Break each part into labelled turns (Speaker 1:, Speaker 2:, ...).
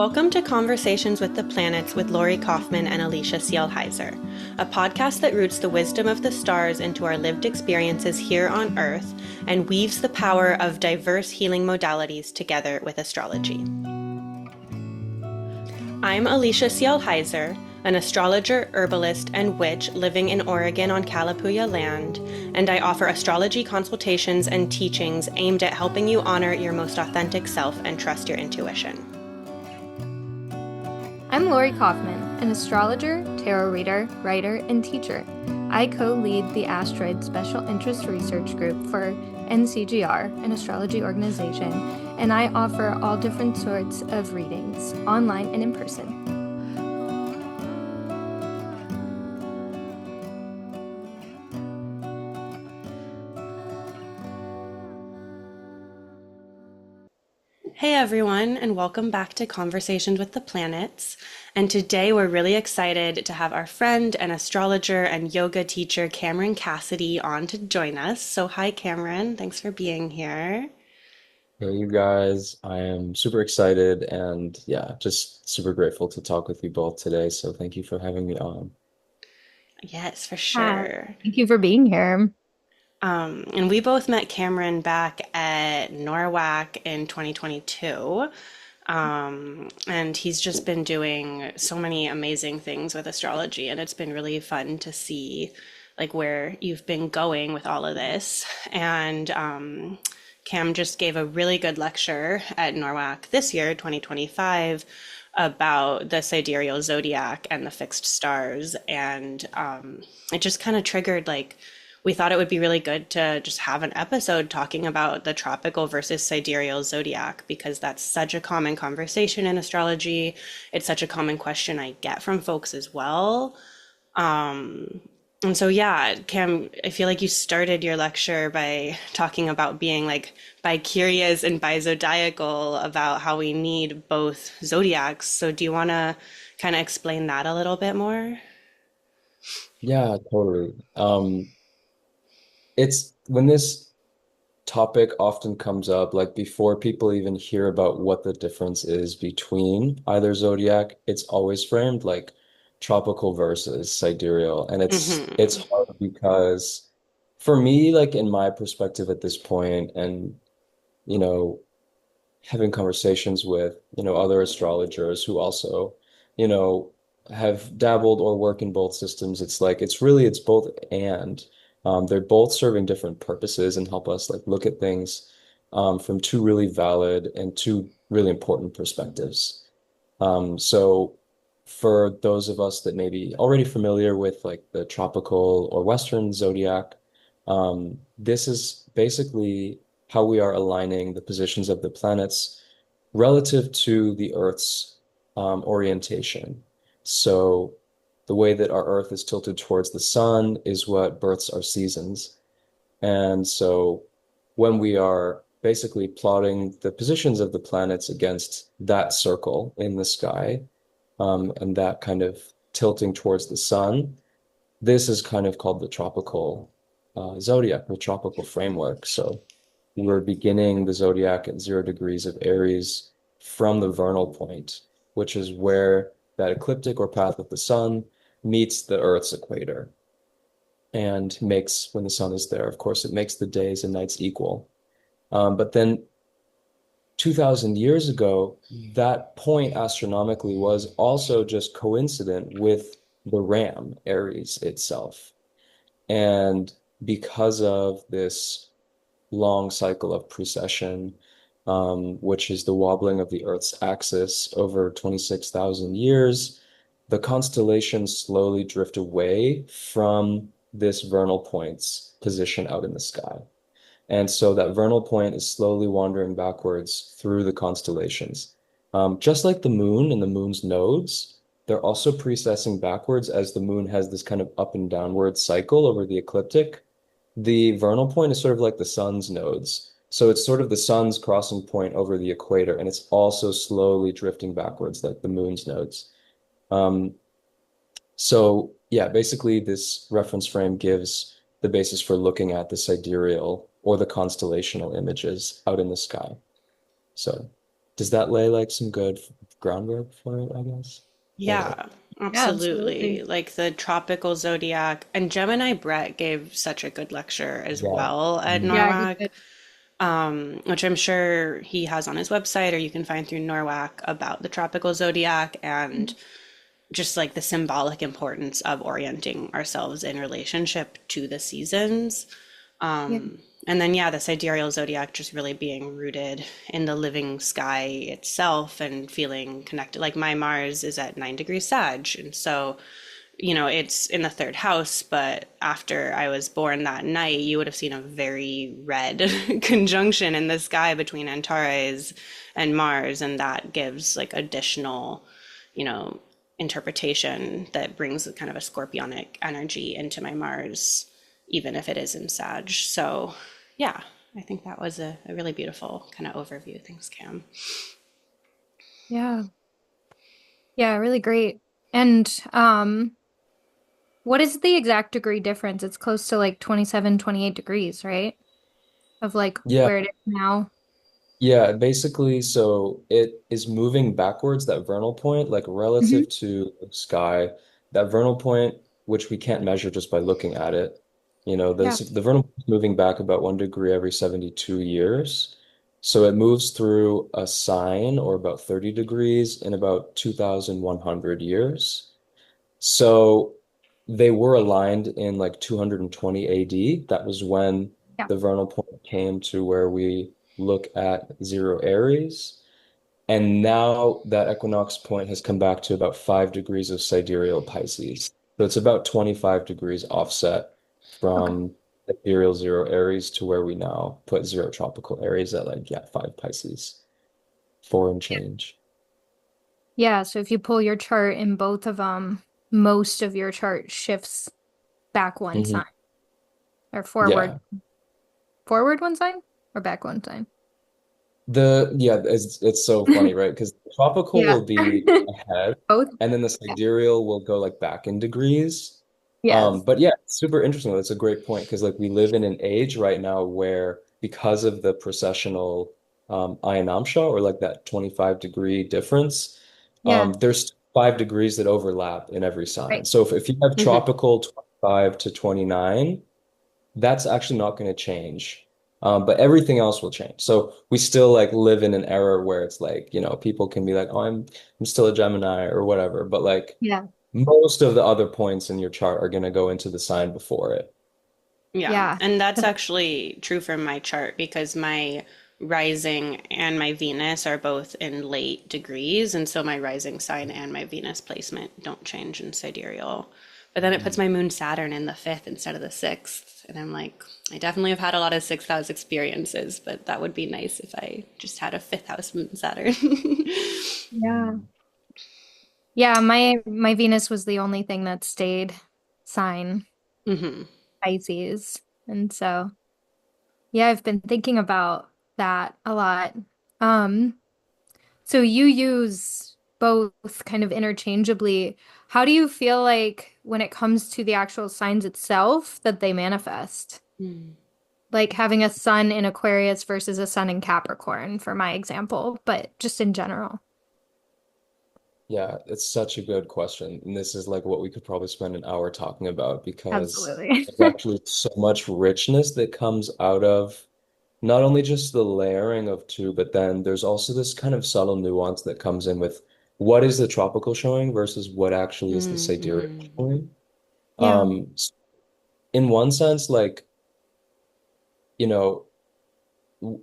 Speaker 1: Welcome to Conversations with the Planets with Lori Kaufman and Alicia Cielle Heiser, a podcast that roots the wisdom of the stars into our lived experiences here on Earth and weaves the power of diverse healing modalities together with astrology. I'm Alicia Cielle Heiser, an astrologer, herbalist, and witch living in Oregon on Kalapuya land, and I offer astrology consultations and teachings aimed at helping you honor your most authentic self and trust your intuition.
Speaker 2: I'm Lori Kaufman, an astrologer, tarot reader, writer, and teacher. I co-lead the Asteroid Special Interest Research Group for NCGR, an astrology organization, and I offer all different sorts of readings, online and in person.
Speaker 1: Hey everyone, and welcome back to Conversations with the Planets. And today we're really excited to have our friend and astrologer and yoga teacher Cameron Cassidy on to join us. So hi Cameron, thanks for being here.
Speaker 3: Hey, you guys, I am super excited and yeah, just super grateful to talk with you both today. So thank you for having me on.
Speaker 1: Yes, for
Speaker 2: Hi.
Speaker 1: sure.
Speaker 2: Thank you for being here.
Speaker 1: And we both met Cameron back at NORWAC in 2022. And he's just been doing so many amazing things with astrology, and it's been really fun to see like where you've been going with all of this. And Cam just gave a really good lecture at NORWAC this year, 2025, about the Sidereal Zodiac and the fixed stars. And it just kind of triggered like we thought it would be really good to just have an episode talking about the tropical versus sidereal zodiac because that's such a common conversation in astrology. It's such a common question I get from folks as well. And so, yeah, Cam, I feel like you started your lecture by talking about being like bi-curious and bi-zodiacal about how we need both zodiacs. So, do you want to kind of explain that a little bit more?
Speaker 3: Yeah, totally. It's when this topic often comes up, like before people even hear about what the difference is between either zodiac, it's always framed like tropical versus sidereal. And it's
Speaker 1: Mm-hmm.
Speaker 3: hard because for me, like in my perspective at this point, and you know, having conversations with, other astrologers who also, you know, have dabbled or work in both systems. It's like it's both and they're both serving different purposes and help us like look at things from two really valid and two really important perspectives. So for those of us that may be already familiar with like the tropical or Western zodiac, this is basically how we are aligning the positions of the planets relative to the Earth's orientation. So the way that our Earth is tilted towards the sun is what births our seasons. And so when we are basically plotting the positions of the planets against that circle in the sky, and that kind of tilting towards the sun, this is kind of called the tropical zodiac, the tropical framework. So we're beginning the zodiac at 0 degrees of Aries from the vernal point, which is where that ecliptic or path of the sun meets the Earth's equator and makes, when the sun is there, of course, it makes the days and nights equal. But then 2000 years ago, that point astronomically was also just coincident with the ram, Aries itself. And because of this long cycle of precession, which is the wobbling of the Earth's axis over 26,000 years, the constellations slowly drift away from this vernal point's position out in the sky. And so that vernal point is slowly wandering backwards through the constellations. Just like the moon and the moon's nodes, they're also precessing backwards as the moon has this kind of up and downward cycle over the ecliptic. The vernal point is sort of like the sun's nodes. So it's sort of the sun's crossing point over the equator, and it's also slowly drifting backwards like the moon's nodes. Um, so yeah, basically this reference frame gives the basis for looking at the sidereal or the constellational images out in the sky. So does that lay like some good groundwork for it, I guess. But
Speaker 1: Yeah,
Speaker 2: Yeah,
Speaker 1: absolutely.
Speaker 2: absolutely.
Speaker 1: Like the tropical zodiac, and Gemini Brett gave such a good lecture as
Speaker 3: yeah.
Speaker 1: well at
Speaker 3: Mhm.
Speaker 2: Yeah, he
Speaker 1: NORWAC,
Speaker 2: did.
Speaker 1: which I'm sure he has on his website or you can find through NORWAC about the tropical zodiac and just like the symbolic importance of orienting ourselves in relationship to the seasons.
Speaker 2: Yeah.
Speaker 1: And then, yeah, the sidereal zodiac just really being rooted in the living sky itself and feeling connected. Like my Mars is at 9 degrees Sag. And so, it's in the third house, but after I was born that night, you would have seen a very red conjunction in the sky between Antares and Mars. And that gives like additional, you know, interpretation that brings kind of a scorpionic energy into my Mars, even if it is in Sag. So, yeah, I think that was a really beautiful kind of overview. Thanks, Cam.
Speaker 2: Yeah. Yeah, really great. And what is the exact degree difference? It's close to like 27, 28 degrees, right? Of like
Speaker 3: Yeah,
Speaker 2: where it is now.
Speaker 3: yeah, basically, so it is moving backwards, that vernal point, like
Speaker 2: Hmm.
Speaker 3: relative to the sky, that vernal point, which we can't measure just by looking at it.
Speaker 2: Yeah.
Speaker 3: The vernal point is moving back about 1 degree every 72 years. So it moves through a sign or about 30 degrees in about 2,100 years. So they were aligned in like 220 AD. That was when
Speaker 2: Yeah.
Speaker 3: the vernal point came to where we look at zero Aries. And now that equinox point has come back to about 5 degrees of sidereal Pisces. So it's about 25 degrees offset
Speaker 2: Okay.
Speaker 3: from sidereal zero Aries to where we now put zero tropical Aries at like, yeah, 5 Pisces, four and change.
Speaker 2: Yeah, so if you pull your chart in both of them, most of your chart shifts back one
Speaker 3: Hmm.
Speaker 2: sign or forward.
Speaker 3: Yeah.
Speaker 2: Forward one sign or back one sign?
Speaker 3: It's so funny, right? Because tropical
Speaker 2: Yeah.
Speaker 3: will be ahead,
Speaker 2: Both?
Speaker 3: and then the
Speaker 2: Yeah.
Speaker 3: sidereal will go like back in degrees.
Speaker 2: Yes.
Speaker 3: But yeah, it's super interesting. That's a great point because like we live in an age right now where because of the precessional ionamsha or like that 25-degree difference,
Speaker 2: Yeah.
Speaker 3: there's 5 degrees that overlap in every sign.
Speaker 2: Right.
Speaker 3: So if you have
Speaker 1: Hmm.
Speaker 3: tropical 25 to 29, that's actually not going to change. But everything else will change. So we still like live in an era where it's like, people can be like, oh, I'm still a Gemini or whatever. But like
Speaker 2: Yeah.
Speaker 3: most of the other points in your chart are going to go into the sign before it.
Speaker 1: Yeah,
Speaker 2: Yeah.
Speaker 1: and that's actually true for my chart because my rising and my Venus are both in late degrees, and so my rising sign and my Venus placement don't change in sidereal. But then it puts
Speaker 3: Mhm.
Speaker 1: my moon Saturn in the fifth instead of the sixth, and I'm like, I definitely have had a lot of sixth house experiences, but that would be nice if I just had a fifth house moon Saturn.
Speaker 2: Yeah. Yeah, my Venus was the only thing that stayed sign
Speaker 1: Hmm.
Speaker 2: Pisces. And so, yeah, I've been thinking about that a lot. Um, so you use both kind of interchangeably. How do you feel like when it comes to the actual signs itself that they manifest? Like having a sun in Aquarius versus a sun in Capricorn, for my example, but just in general.
Speaker 3: Yeah, it's such a good question. And this is like what we could probably spend an hour talking about because
Speaker 2: Absolutely.
Speaker 3: there's actually so much richness that comes out of not only just the layering of two, but then there's also this kind of subtle nuance that comes in with what is the tropical showing versus what actually is the sidereal
Speaker 1: Hmm.
Speaker 3: showing.
Speaker 2: Yeah.
Speaker 3: S- in one sense, like, you know,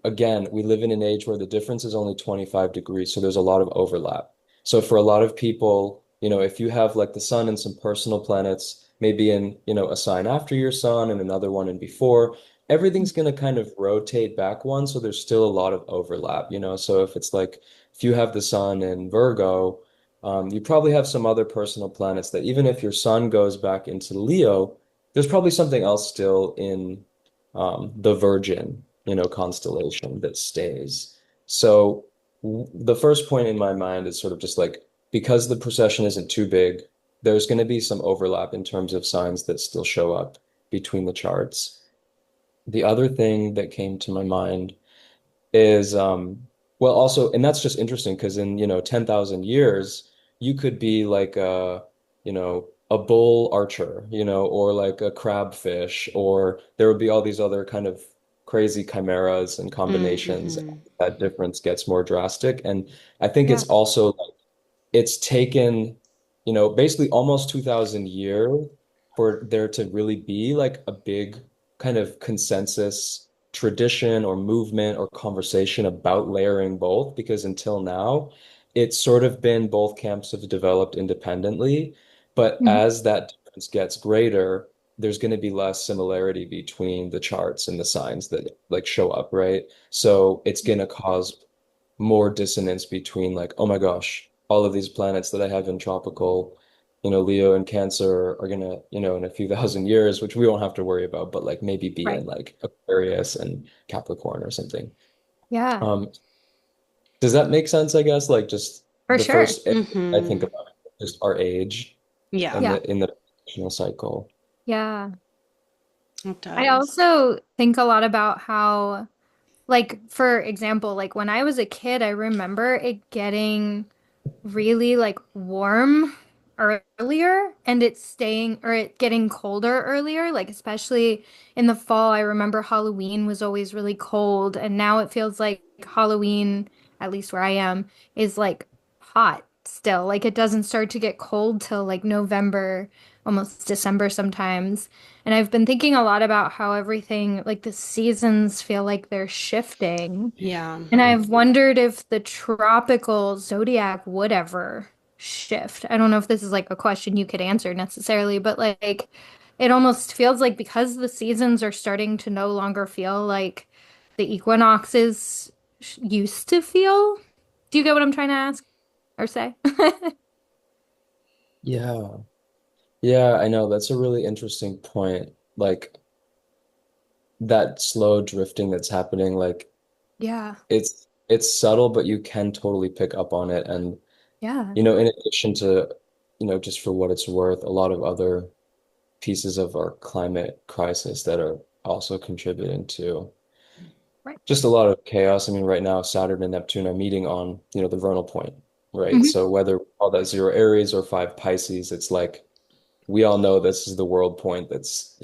Speaker 3: again, we live in an age where the difference is only 25 degrees, so there's a lot of overlap. So for a lot of people, if you have like the sun and some personal planets, maybe in, a sign after your sun and another one in before, everything's going to kind of rotate back one, so there's still a lot of overlap. So if it's like if you have the sun in Virgo, you probably have some other personal planets that even if your sun goes back into Leo, there's probably something else still in the Virgin constellation that stays. So the first point in my mind is sort of just like because the procession isn't too big, there's going to be some overlap in terms of signs that still show up between the charts. The other thing that came to my mind is Well, also, and that's just interesting because in, 10,000 years, you could be like a bull archer, or like a crabfish, or there would be all these other kind of crazy chimeras and combinations.
Speaker 1: Mm-hmm.
Speaker 3: That difference gets more drastic. And I think
Speaker 2: Yeah.
Speaker 3: it's also it's taken, basically almost 2000 years for there to really be like a big kind of consensus tradition or movement or conversation about layering both, because until now, it's sort of been both camps have developed independently, but
Speaker 2: Mhm.
Speaker 3: as that difference gets greater, there's going to be less similarity between the charts and the signs that like show up, right? So it's going to cause more dissonance between like, oh my gosh, all of these planets that I have in tropical, Leo and Cancer are gonna, in a few thousand years, which we won't have to worry about, but like maybe be
Speaker 2: Right.
Speaker 3: in like Aquarius and Capricorn or something.
Speaker 2: Yeah,
Speaker 3: Um, does that make sense, I guess? Like just
Speaker 2: for
Speaker 3: the
Speaker 2: sure.
Speaker 3: first I think
Speaker 1: Mm-hmm.
Speaker 3: about it, just our age
Speaker 1: Yeah,
Speaker 3: and
Speaker 2: Yeah.
Speaker 3: the traditional cycle.
Speaker 2: Yeah.
Speaker 1: it
Speaker 2: I
Speaker 1: does.
Speaker 2: also think a lot about how, like, for example, like when I was a kid, I remember it getting really like warm earlier and it's staying or it getting colder earlier, like especially in the fall. I remember Halloween was always really cold, and now it feels like Halloween, at least where I am, is like hot still. Like it doesn't start to get cold till like November, almost December sometimes. And I've been thinking a lot about how everything, like the seasons feel like they're shifting.
Speaker 1: Yeah.
Speaker 2: And I've wondered if the tropical zodiac would ever shift. I don't know if this is like a question you could answer necessarily, but like it almost feels like because the seasons are starting to no longer feel like the equinoxes used to feel. Do you get what I'm trying to ask or say?
Speaker 3: Yeah. Yeah, I know. That's a really interesting point. Like that slow drifting that's happening, like
Speaker 2: Yeah.
Speaker 3: it's subtle, but you can totally pick up on it. And,
Speaker 2: Yeah.
Speaker 3: in addition to, just for what it's worth, a lot of other pieces of our climate crisis that are also contributing to
Speaker 2: Right.
Speaker 3: just a lot of chaos. I mean, right now, Saturn and Neptune are meeting on, the vernal point, right?
Speaker 2: Hmm.
Speaker 3: So whether we call that zero Aries or five Pisces, it's like we all know this is the world point that's,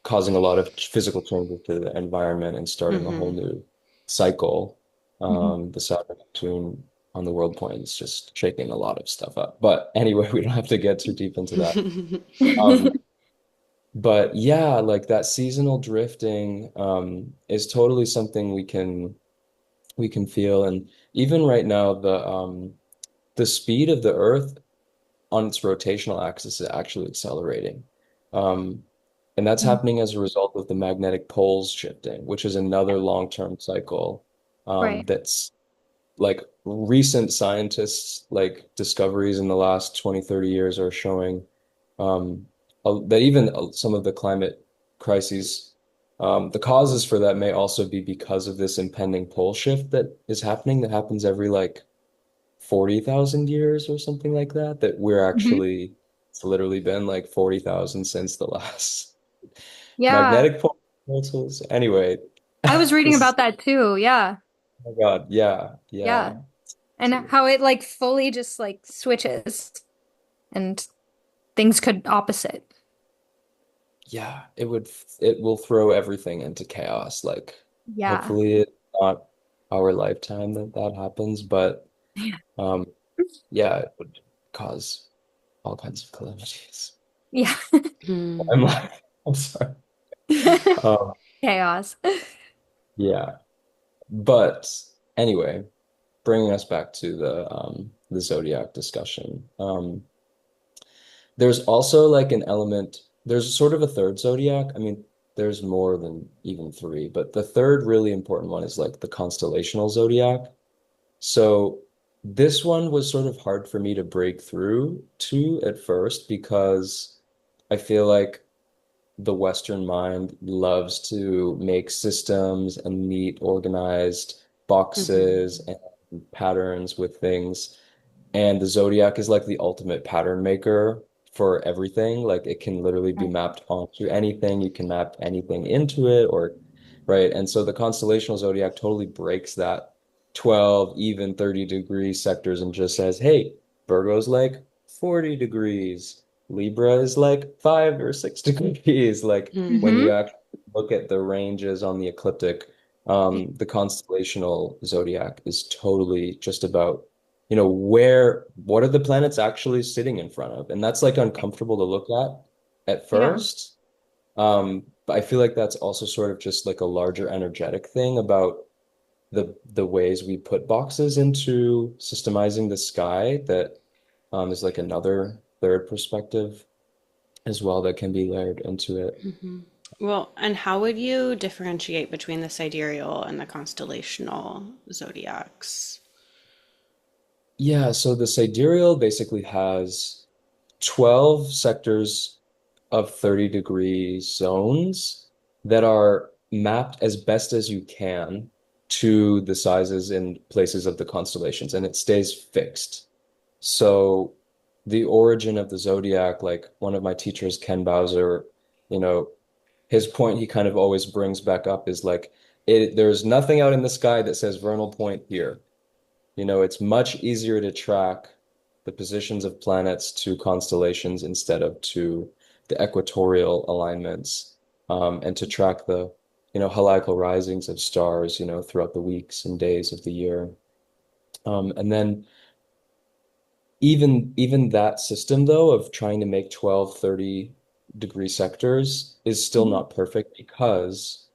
Speaker 3: causing a lot of physical changes to the environment and starting a whole
Speaker 1: Mm-hmm.
Speaker 3: new cycle.
Speaker 2: Hmm.
Speaker 3: The Saturn Neptune on the world point is just shaking a lot of stuff up. But anyway, we don't have to get too deep into that. Um, but yeah, like that seasonal drifting is totally something we can feel. And even right now, the speed of the Earth on its rotational axis is actually accelerating. Um, and that's happening as a result of the magnetic poles shifting, which is another long-term cycle
Speaker 2: Right.
Speaker 3: that's like recent scientists like discoveries in the last 20, 30 years are showing that even some of the climate crises, the causes for that may also be because of this impending pole shift that is happening that happens every like 40,000 years or something like that, that we're
Speaker 2: Hmm.
Speaker 3: actually, it's literally been like 40,000 since the last
Speaker 2: Yeah.
Speaker 3: magnetic pole portals. Anyway,
Speaker 2: I was reading
Speaker 3: this,
Speaker 2: about that too. Yeah.
Speaker 3: oh my God, yeah,
Speaker 2: Yeah.
Speaker 3: yeah.
Speaker 2: And how it like fully just like switches and things could opposite.
Speaker 3: Yeah, it will throw everything into chaos. Like,
Speaker 2: Yeah.
Speaker 3: hopefully it's not our lifetime that that happens, but um, yeah, it would cause all kinds of calamities.
Speaker 2: Yeah.
Speaker 3: I'm like, I'm sorry. Um,
Speaker 2: Chaos.
Speaker 3: yeah, but anyway, bringing us back to the zodiac discussion. There's also like an element, there's sort of a third zodiac. I mean, there's more than even three, but the third really important one is like the constellational zodiac. So this one was sort of hard for me to break through to at first because I feel like the Western mind loves to make systems and neat, organized boxes
Speaker 1: Mm-hmm.
Speaker 3: and patterns with things. And the zodiac is like the ultimate pattern maker for everything. Like it can literally be
Speaker 2: Right.
Speaker 3: mapped onto anything. You can map anything into it, or right. And so the constellational zodiac totally breaks that. 12, even 30-degree sectors and just says, hey, Virgo's like 40 degrees. Libra is like 5 or 6 degrees. Like when you
Speaker 1: Mm-hmm.
Speaker 3: actually look at the ranges on the ecliptic, the constellational zodiac is totally just about, what are the planets actually sitting in front of? And that's like uncomfortable to look at
Speaker 2: Yeah.
Speaker 3: first. But I feel like that's also sort of just like a larger energetic thing about the ways we put boxes into systemizing the sky that is like another third perspective as well that can be layered into it.
Speaker 1: Well, and how would you differentiate between the sidereal and the constellational zodiacs?
Speaker 3: Yeah, so the sidereal basically has 12 sectors of 30-degree zones that are mapped as best as you can to the sizes and places of the constellations, and it stays fixed. So the origin of the zodiac, like one of my teachers, Ken Bowser, you know, his point he kind of always brings back up is like there's nothing out in the sky that says vernal point here. It's much easier to track the positions of planets to constellations instead of to the equatorial alignments, and to track the, heliacal risings of stars, throughout the weeks and days of the year. And then even that system though of trying to make 12, 30-degree sectors is still
Speaker 2: Mhm.
Speaker 3: not perfect because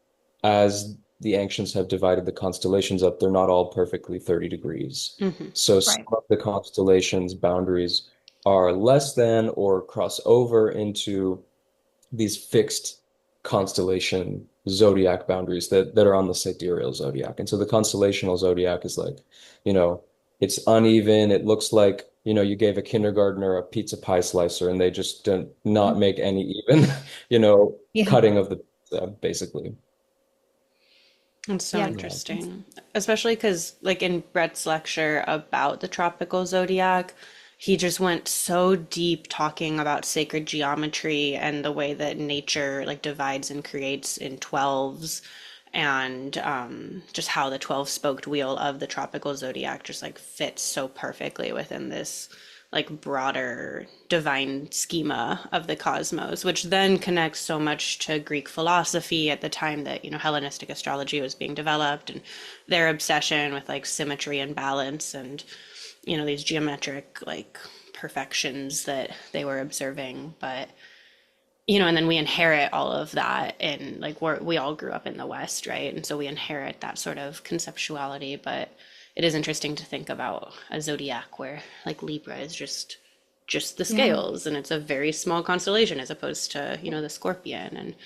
Speaker 3: as the ancients have divided the constellations up, they're not all perfectly 30 degrees.
Speaker 1: Hmm.
Speaker 3: So some
Speaker 2: Right.
Speaker 3: of the constellations boundaries are less than or cross over into these fixed constellation zodiac boundaries that are on the sidereal zodiac. And so the constellational zodiac is like, you know, it's uneven. It looks like, you gave a kindergartner a pizza pie slicer and they just did not make any even,
Speaker 2: Yeah.
Speaker 3: cutting of the pizza, basically.
Speaker 1: It's so
Speaker 2: Yeah.
Speaker 3: Yeah.
Speaker 1: interesting, especially because, like, in Brett's lecture about the tropical zodiac, he just went so deep talking about sacred geometry and the way that nature, like, divides and creates in 12s, and just how the 12 spoked wheel of the tropical zodiac just, like, fits so perfectly within this, like, broader divine schema of the cosmos, which then connects so much to Greek philosophy at the time that, Hellenistic astrology was being developed, and their obsession with, like, symmetry and balance, and, these geometric, like, perfections that they were observing. But, and then we inherit all of that, and, like, we all grew up in the West, right? And so we inherit that sort of conceptuality. But it is interesting to think about a zodiac where, like, Libra is just the
Speaker 2: Yeah.
Speaker 1: scales, and it's a very small constellation as opposed to, the Scorpion, and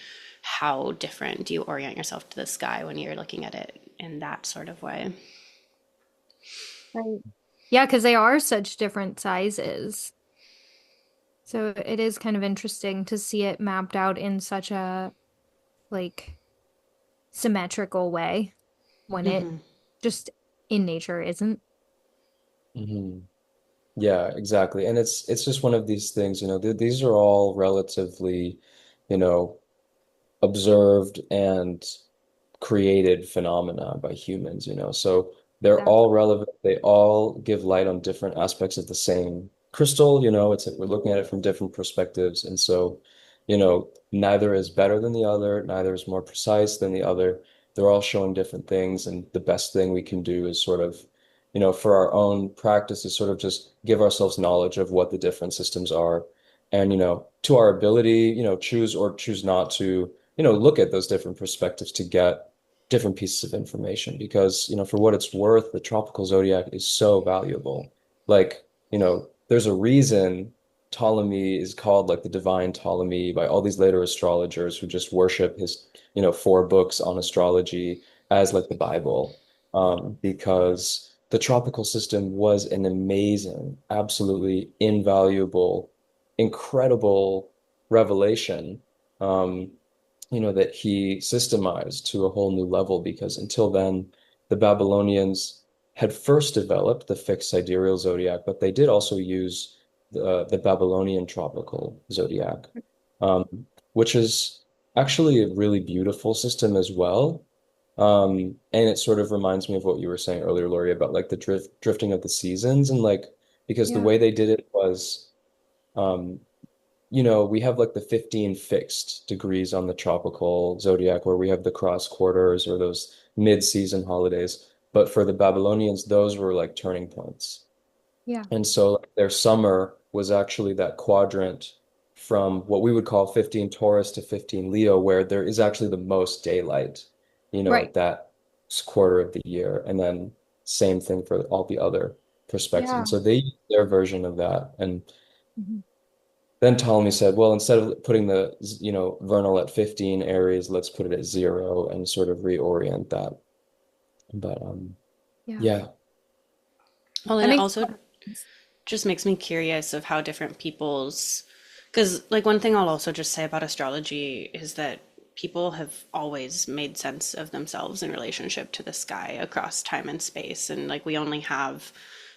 Speaker 1: how different do you orient yourself to the sky when you're looking at it in that sort of way.
Speaker 2: Right. Yeah, because they are such different sizes. So it is kind of interesting to see it mapped out in such a like symmetrical way when it just in nature isn't.
Speaker 3: Mhm. Yeah, exactly. And it's just one of these things, these are all relatively, you know, observed and created phenomena by humans, so they're
Speaker 2: Exactly.
Speaker 3: all relevant. They all give light on different aspects of the same crystal, it's we're looking at it from different perspectives. And so, neither is better than the other, neither is more precise than the other. They're all showing different things, and the best thing we can do is sort of, for our own practice is sort of just give ourselves knowledge of what the different systems are and, to our ability, choose or choose not to, look at those different perspectives to get different pieces of information because, for what it's worth, the tropical zodiac is so valuable. Like, there's a reason Ptolemy is called like the divine Ptolemy by all these later astrologers who just worship his, 4 books on astrology as like the Bible, because the tropical system was an amazing, absolutely invaluable, incredible revelation. Um, that he systemized to a whole new level because until then, the Babylonians had first developed the fixed sidereal zodiac, but they did also use the Babylonian tropical zodiac, which is actually a really beautiful system as well. And it sort of reminds me of what you were saying earlier, Lori, about like the drifting of the seasons and like because the
Speaker 2: Yeah.
Speaker 3: way they did it was um, we have like the 15 fixed degrees on the tropical zodiac where we have the cross quarters or those mid-season holidays. But for the Babylonians, those were like turning points.
Speaker 2: Yeah.
Speaker 3: And so like, their summer was actually that quadrant from what we would call 15 Taurus to 15 Leo, where there is actually the most daylight,
Speaker 2: Right.
Speaker 3: at that quarter of the year. And then same thing for all the other perspectives.
Speaker 2: Yeah.
Speaker 3: And so they used their version of that. And
Speaker 2: Mhm.
Speaker 3: then Ptolemy said, well, instead of putting the, vernal at 15 Aries, let's put it at 0 and sort of reorient that. But
Speaker 2: Yeah.
Speaker 3: yeah.
Speaker 1: Well,
Speaker 2: That
Speaker 1: and it
Speaker 2: makes
Speaker 1: also
Speaker 2: a lot of sense.
Speaker 1: just makes me curious of how different people's, because like one thing I'll also just say about astrology is that people have always made sense of themselves in relationship to the sky across time and space. And like we only have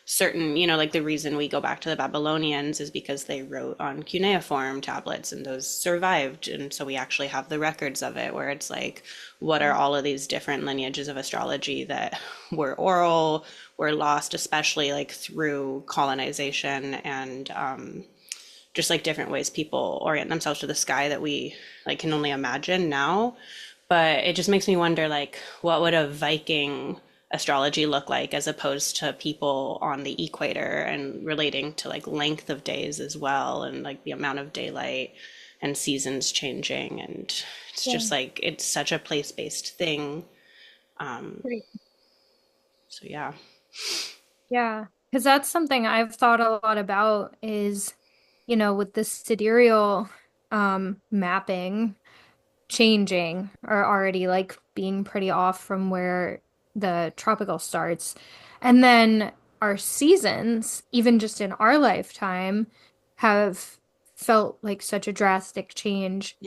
Speaker 1: certain, like the reason we go back to the Babylonians is because they wrote on cuneiform tablets and those survived. And so we actually have the records of it where it's like, what are all of these different lineages of astrology that were oral, were lost, especially like through colonization and just like different ways people orient themselves to the sky that we like can only imagine now. But it just makes me wonder like what would a Viking astrology look like as opposed to people on the equator and relating to like length of days as well and like the amount of daylight and seasons changing and it's
Speaker 2: Yeah.
Speaker 1: just like it's such a place-based thing.
Speaker 2: Right.
Speaker 1: So yeah.
Speaker 2: Yeah. Because that's something I've thought a lot about is, with the sidereal mapping changing or already like being pretty off from where the tropical starts. And then our seasons, even just in our lifetime, have felt like such a drastic change.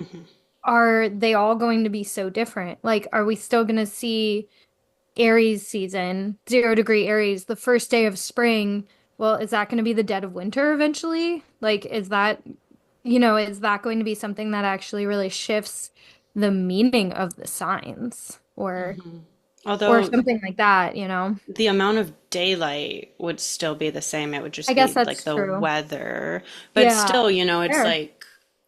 Speaker 2: Are they all going to be so different? Like, are we still going to see Aries season, 0 degree Aries, the first day of spring? Well, is that going to be the dead of winter eventually? Like, is that going to be something that actually really shifts the meaning of the signs or
Speaker 1: Although
Speaker 2: something like that?
Speaker 1: the amount of daylight would still be the same. It would
Speaker 2: I
Speaker 1: just
Speaker 2: guess
Speaker 1: be like
Speaker 2: that's
Speaker 1: the
Speaker 2: true.
Speaker 1: weather. But
Speaker 2: Yeah.
Speaker 1: still, it's
Speaker 2: Fair.
Speaker 1: like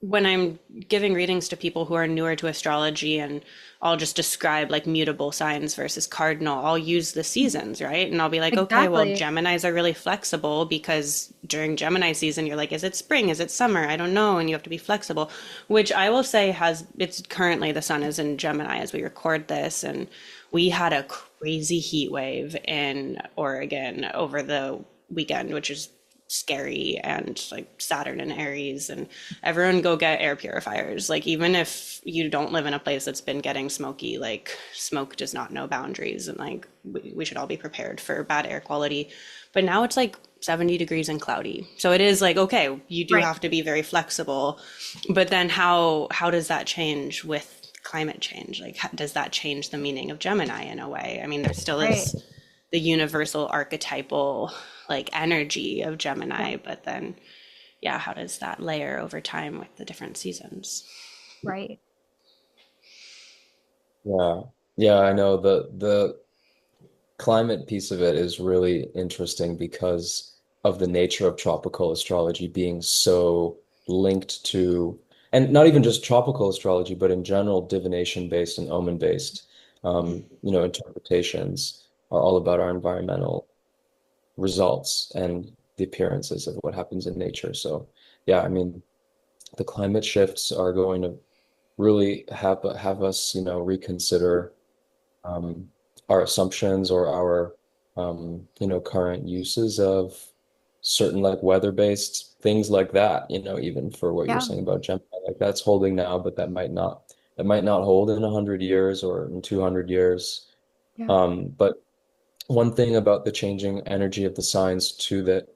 Speaker 1: when I'm giving readings to people who are newer to astrology and I'll just describe like mutable signs versus cardinal, I'll use the seasons, right? And I'll be like, okay, well,
Speaker 2: Exactly.
Speaker 1: Geminis are really flexible because during Gemini season, you're like, is it spring? Is it summer? I don't know. And you have to be flexible, which I will say it's currently the sun is in Gemini as we record this. And we had a crazy heat wave in Oregon over the weekend, which is scary, and like Saturn and Aries, and everyone go get air purifiers. Like even if you don't live in a place that's been getting smoky, like smoke does not know boundaries, and like we should all be prepared for bad air quality. But now it's like 70 degrees and cloudy. So it is like, okay, you do
Speaker 2: Right.
Speaker 1: have to be very flexible. But then how does that change with climate change? Like, does that change the meaning of Gemini in a way? I mean, there still
Speaker 2: Right.
Speaker 1: is the universal archetypal like energy of
Speaker 2: Yeah.
Speaker 1: Gemini, but then, yeah, how does that layer over time with the different seasons?
Speaker 2: Right.
Speaker 3: Yeah. Yeah, I know the climate piece of it is really interesting because of the nature of tropical astrology being so linked to, and not even just tropical astrology, but in general, divination based and omen based, interpretations are all about our environmental results and the appearances of what happens in nature. So, yeah, I mean, the climate shifts are going to really have us, reconsider um, our assumptions or our current uses of certain like weather-based things like that, even for what you're
Speaker 2: Yeah.
Speaker 3: saying about Gemini, like that's holding now, but that might not hold in 100 years or in 200 years.
Speaker 2: Yeah.
Speaker 3: But one thing about the changing energy of the signs too that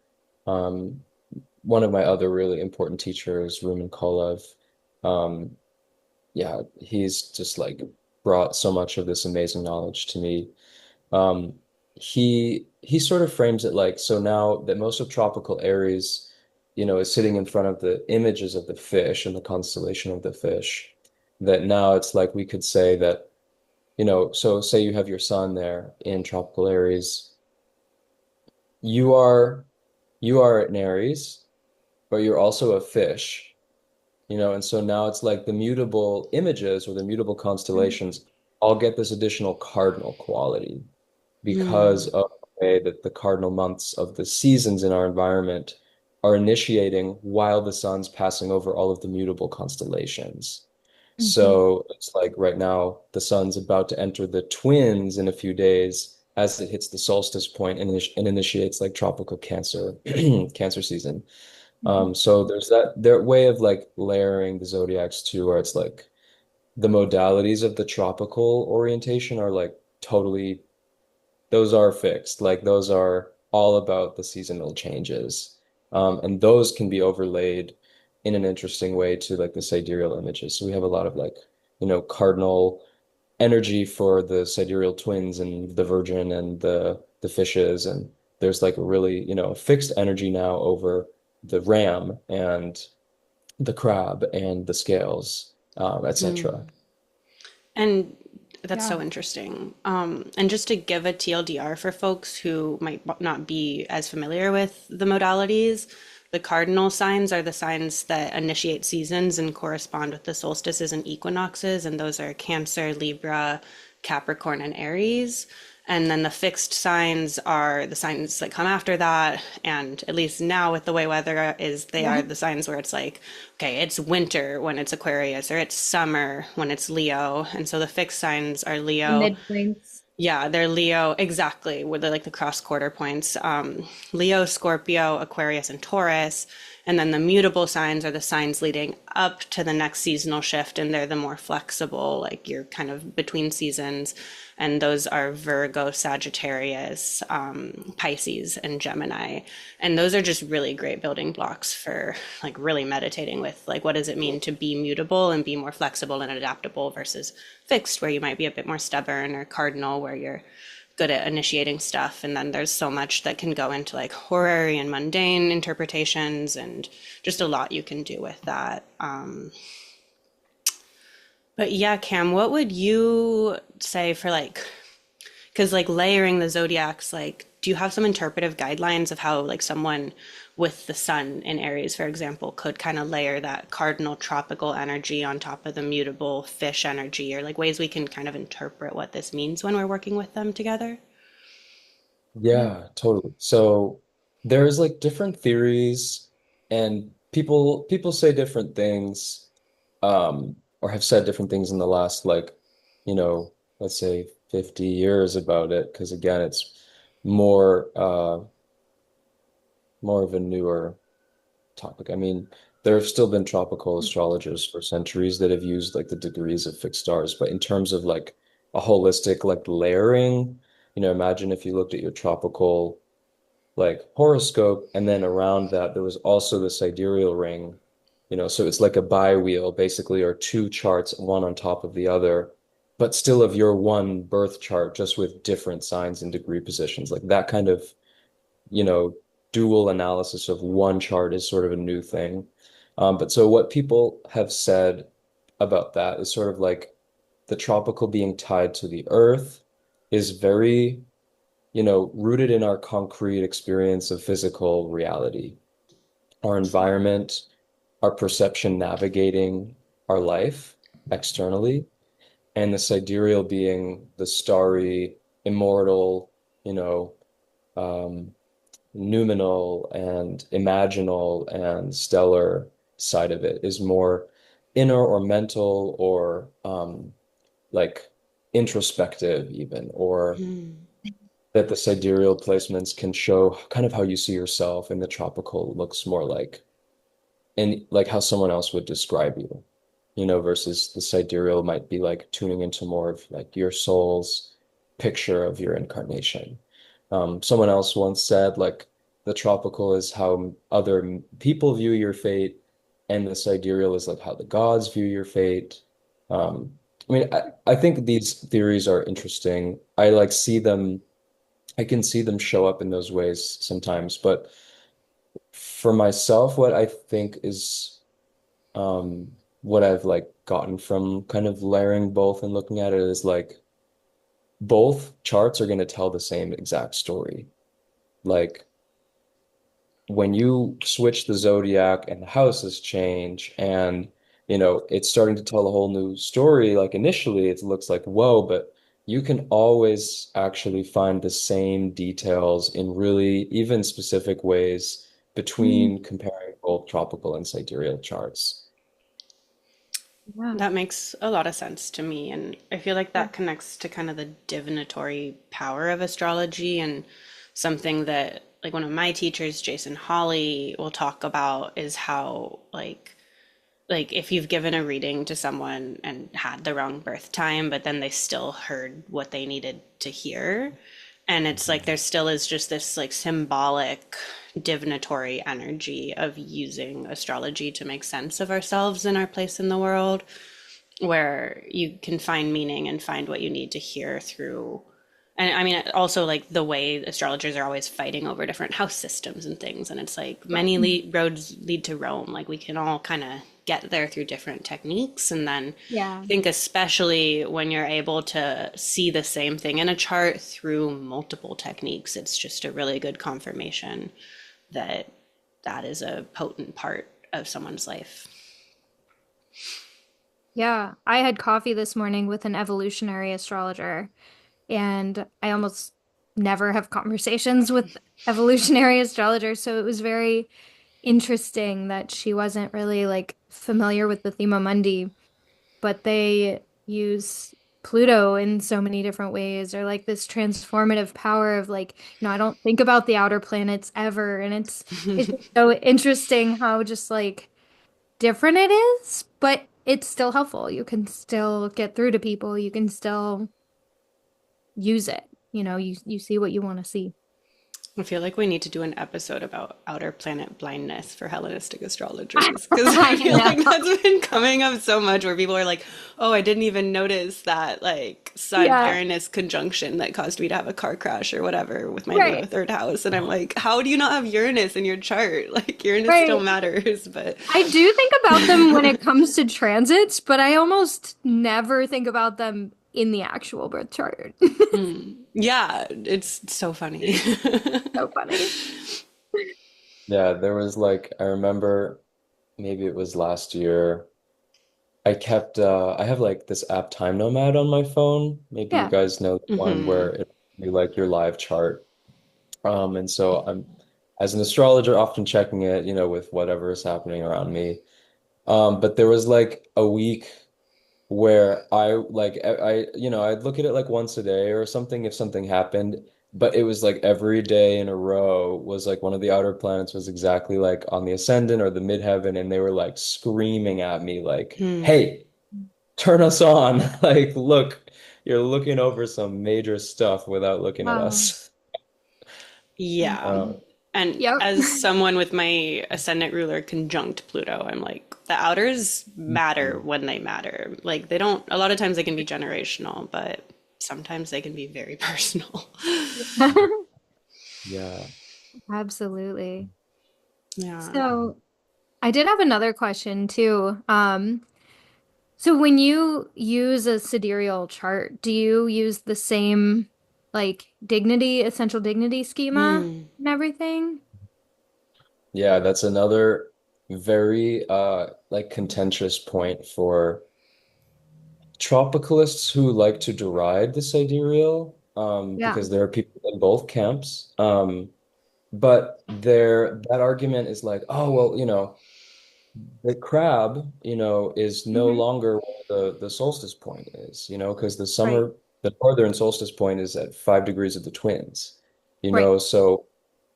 Speaker 3: um, one of my other really important teachers, Rumen Kolev, um, yeah, he's just like brought so much of this amazing knowledge to me. Um, he sort of frames it like so now that most of tropical Aries, is sitting in front of the images of the fish and the constellation of the fish, that now it's like we could say that so say you have your sun there in tropical Aries, you are you are an Aries, but you're also a fish, and so now it's like the mutable images or the mutable constellations all get this additional cardinal quality because
Speaker 1: Mm,
Speaker 3: of the way that the cardinal months of the seasons in our environment are initiating while the sun's passing over all of the mutable constellations.
Speaker 2: Mm-hmm.
Speaker 3: So it's like right now, the sun's about to enter the twins in a few days as it hits the solstice point and initiates like tropical Cancer, Cancer season. So there's their way of like layering the zodiacs too, where it's like the modalities of the tropical orientation are like totally those are fixed. Like those are all about the seasonal changes. And those can be overlaid in an interesting way to like the sidereal images. So we have a lot of like, cardinal energy for the sidereal twins and the virgin and the fishes. And there's like a really, fixed energy now over the ram and the crab and the scales, etc.
Speaker 1: mm. And that's
Speaker 2: Yeah.
Speaker 1: so interesting. And just to give a TLDR for folks who might not be as familiar with the modalities, the cardinal signs are the signs that initiate seasons and correspond with the solstices and equinoxes, and those are Cancer, Libra, Capricorn, and Aries. And then the fixed signs are the signs that come after that. And at least now with the way weather is, they
Speaker 2: Yeah.
Speaker 1: are the signs where it's like, okay, it's winter when it's Aquarius, or it's summer when it's Leo. And so the fixed signs are
Speaker 2: The
Speaker 1: Leo.
Speaker 2: midpoints.
Speaker 1: Yeah, they're Leo, exactly, where they're like the cross quarter points. Leo, Scorpio, Aquarius, and Taurus. And then the mutable signs are the signs leading up to the next seasonal shift, and they're the more flexible, like you're kind of between seasons. And those are Virgo, Sagittarius, Pisces, and Gemini. And those are just really great building blocks for like really meditating with like what does it mean to be mutable and be more flexible and adaptable versus fixed, where you might be a bit more stubborn, or cardinal, where you're good at initiating stuff. And then there's so much that can go into like horary and mundane interpretations, and just a lot you can do with that. But yeah, Cam, what would you say for like, because like layering the zodiacs, like, do you have some interpretive guidelines of how like someone with the sun in Aries, for example, could kind of layer that cardinal tropical energy on top of the mutable fish energy, or like ways we can kind of interpret what this means when we're working with them together?
Speaker 2: Yeah.
Speaker 3: Yeah, totally. So there's like different theories and people say different things or have said different things in the last like, let's say 50 years about it because again it's more more of a newer topic. I mean, there have still been tropical astrologers for centuries that have used like the degrees of fixed stars, but in terms of like a holistic like layering, imagine if you looked at your tropical like horoscope, and then around that there was also the sidereal ring, so it's like a bi-wheel basically, or two charts, one on top of the other, but still of your one birth chart, just with different signs and degree positions. Like that kind of, you know, dual analysis of one chart is sort of a new thing. But so what people have said about that is sort of like the tropical being tied to the earth is very rooted in our concrete experience of physical reality, our environment, our perception navigating our life externally, and the sidereal being the starry, immortal, you know, um, noumenal and imaginal and stellar side of it is more inner or mental or like introspective even, or that the sidereal placements can show kind of how you see yourself, and the tropical looks more like and like how someone else would describe you, versus the sidereal might be like tuning into more of like your soul's picture of your incarnation. Someone else once said like the tropical is how other people view your fate, and the sidereal is like how the gods view your fate. I mean, I think these theories are interesting. I can see them show up in those ways sometimes, but for myself, what I think is what I've like gotten from kind of layering both and looking at it is like both charts are going to tell the same exact story. Like when you switch the zodiac and the houses change and it's starting to tell a whole new story, like initially it looks like whoa, but you can always actually find the same details in really even specific ways
Speaker 2: Mm,
Speaker 3: between comparing both tropical and sidereal charts.
Speaker 2: yeah.
Speaker 1: That makes a lot of sense to me. And I feel like
Speaker 2: Yeah.
Speaker 1: that connects to kind of the divinatory power of astrology and something that, like, one of my teachers, Jason Hawley, will talk about is how, like if you've given a reading to someone and had the wrong birth time, but then they still heard what they needed to hear. And it's like there still is just this like symbolic divinatory energy of using astrology to make sense of ourselves and our place in the world, where you can find meaning and find what you need to hear through. And I mean, also like the way astrologers are always fighting over different house systems and things. And it's like many roads lead to Rome. Like we can all kind of get there through different techniques. And then
Speaker 2: Yeah.
Speaker 1: I think, especially when you're able to see the same thing in a chart through multiple techniques, it's just a really good confirmation that that is a potent part of someone's life.
Speaker 2: Yeah. I had coffee this morning with an evolutionary astrologer, and I almost never have conversations with evolutionary astrologers, so it was very interesting that she wasn't really like familiar with the Thema Mundi, but they use Pluto in so many different ways, or like this transformative power of like, I don't think about the outer planets ever, and it's just so interesting how just like different it is, but it's still helpful. You can still get through to people. You can still use it. You see what you want to see.
Speaker 1: I feel like we need to do an episode about outer planet blindness for Hellenistic astrologers because I
Speaker 2: I
Speaker 1: feel like
Speaker 2: know.
Speaker 1: that's been coming up so much where people are like, "Oh, I didn't even notice that like
Speaker 2: Yeah,
Speaker 1: Sun-Uranus conjunction that caused me to have a car crash or whatever with my Leo
Speaker 2: right,
Speaker 1: third house." And I'm like, "How do you not have Uranus in your chart? Like Uranus still
Speaker 2: right.
Speaker 1: matters, but
Speaker 2: I do think about them when it comes to transits, but I almost never think about them in the actual birth chart.
Speaker 1: yeah, it's so funny."
Speaker 2: So funny.
Speaker 3: Yeah, there was like I remember maybe it was last year. I have like this app Time Nomad on my phone. Maybe you
Speaker 2: Yeah.
Speaker 3: guys know the one
Speaker 1: Hmm.
Speaker 3: where it be like your live chart. And so I'm as an astrologer often checking it, with whatever is happening around me. But there was like a week where I'd look at it like once a day or something if something happened, but it was like every day in a row was like one of the outer planets was exactly like on the ascendant or the midheaven, and they were like screaming at me like, "Hey, turn us on!" Like, look, you're looking over some major stuff without looking at
Speaker 2: Wow.
Speaker 3: us.
Speaker 1: Yeah.
Speaker 3: Uh,
Speaker 1: And
Speaker 2: Yep.
Speaker 1: as someone with my ascendant ruler conjunct Pluto, I'm like, the outers matter when they matter. Like, they don't, a lot of times they can be generational, but sometimes they can be very personal.
Speaker 3: yeah.
Speaker 2: Absolutely.
Speaker 1: Yeah.
Speaker 2: So I did have another question too. So when you use a sidereal chart, do you use the same like essential dignity schema
Speaker 1: Hmm.
Speaker 2: and everything?
Speaker 3: Yeah, that's another very like contentious point for tropicalists who like to deride the sidereal,
Speaker 2: Yeah,
Speaker 3: because there are people in both camps. But that argument is like, oh well, the crab, is no
Speaker 2: hmm,
Speaker 3: longer where the solstice point is, because
Speaker 2: right,
Speaker 3: the northern solstice point is at 5 degrees of the twins,
Speaker 2: right,
Speaker 3: so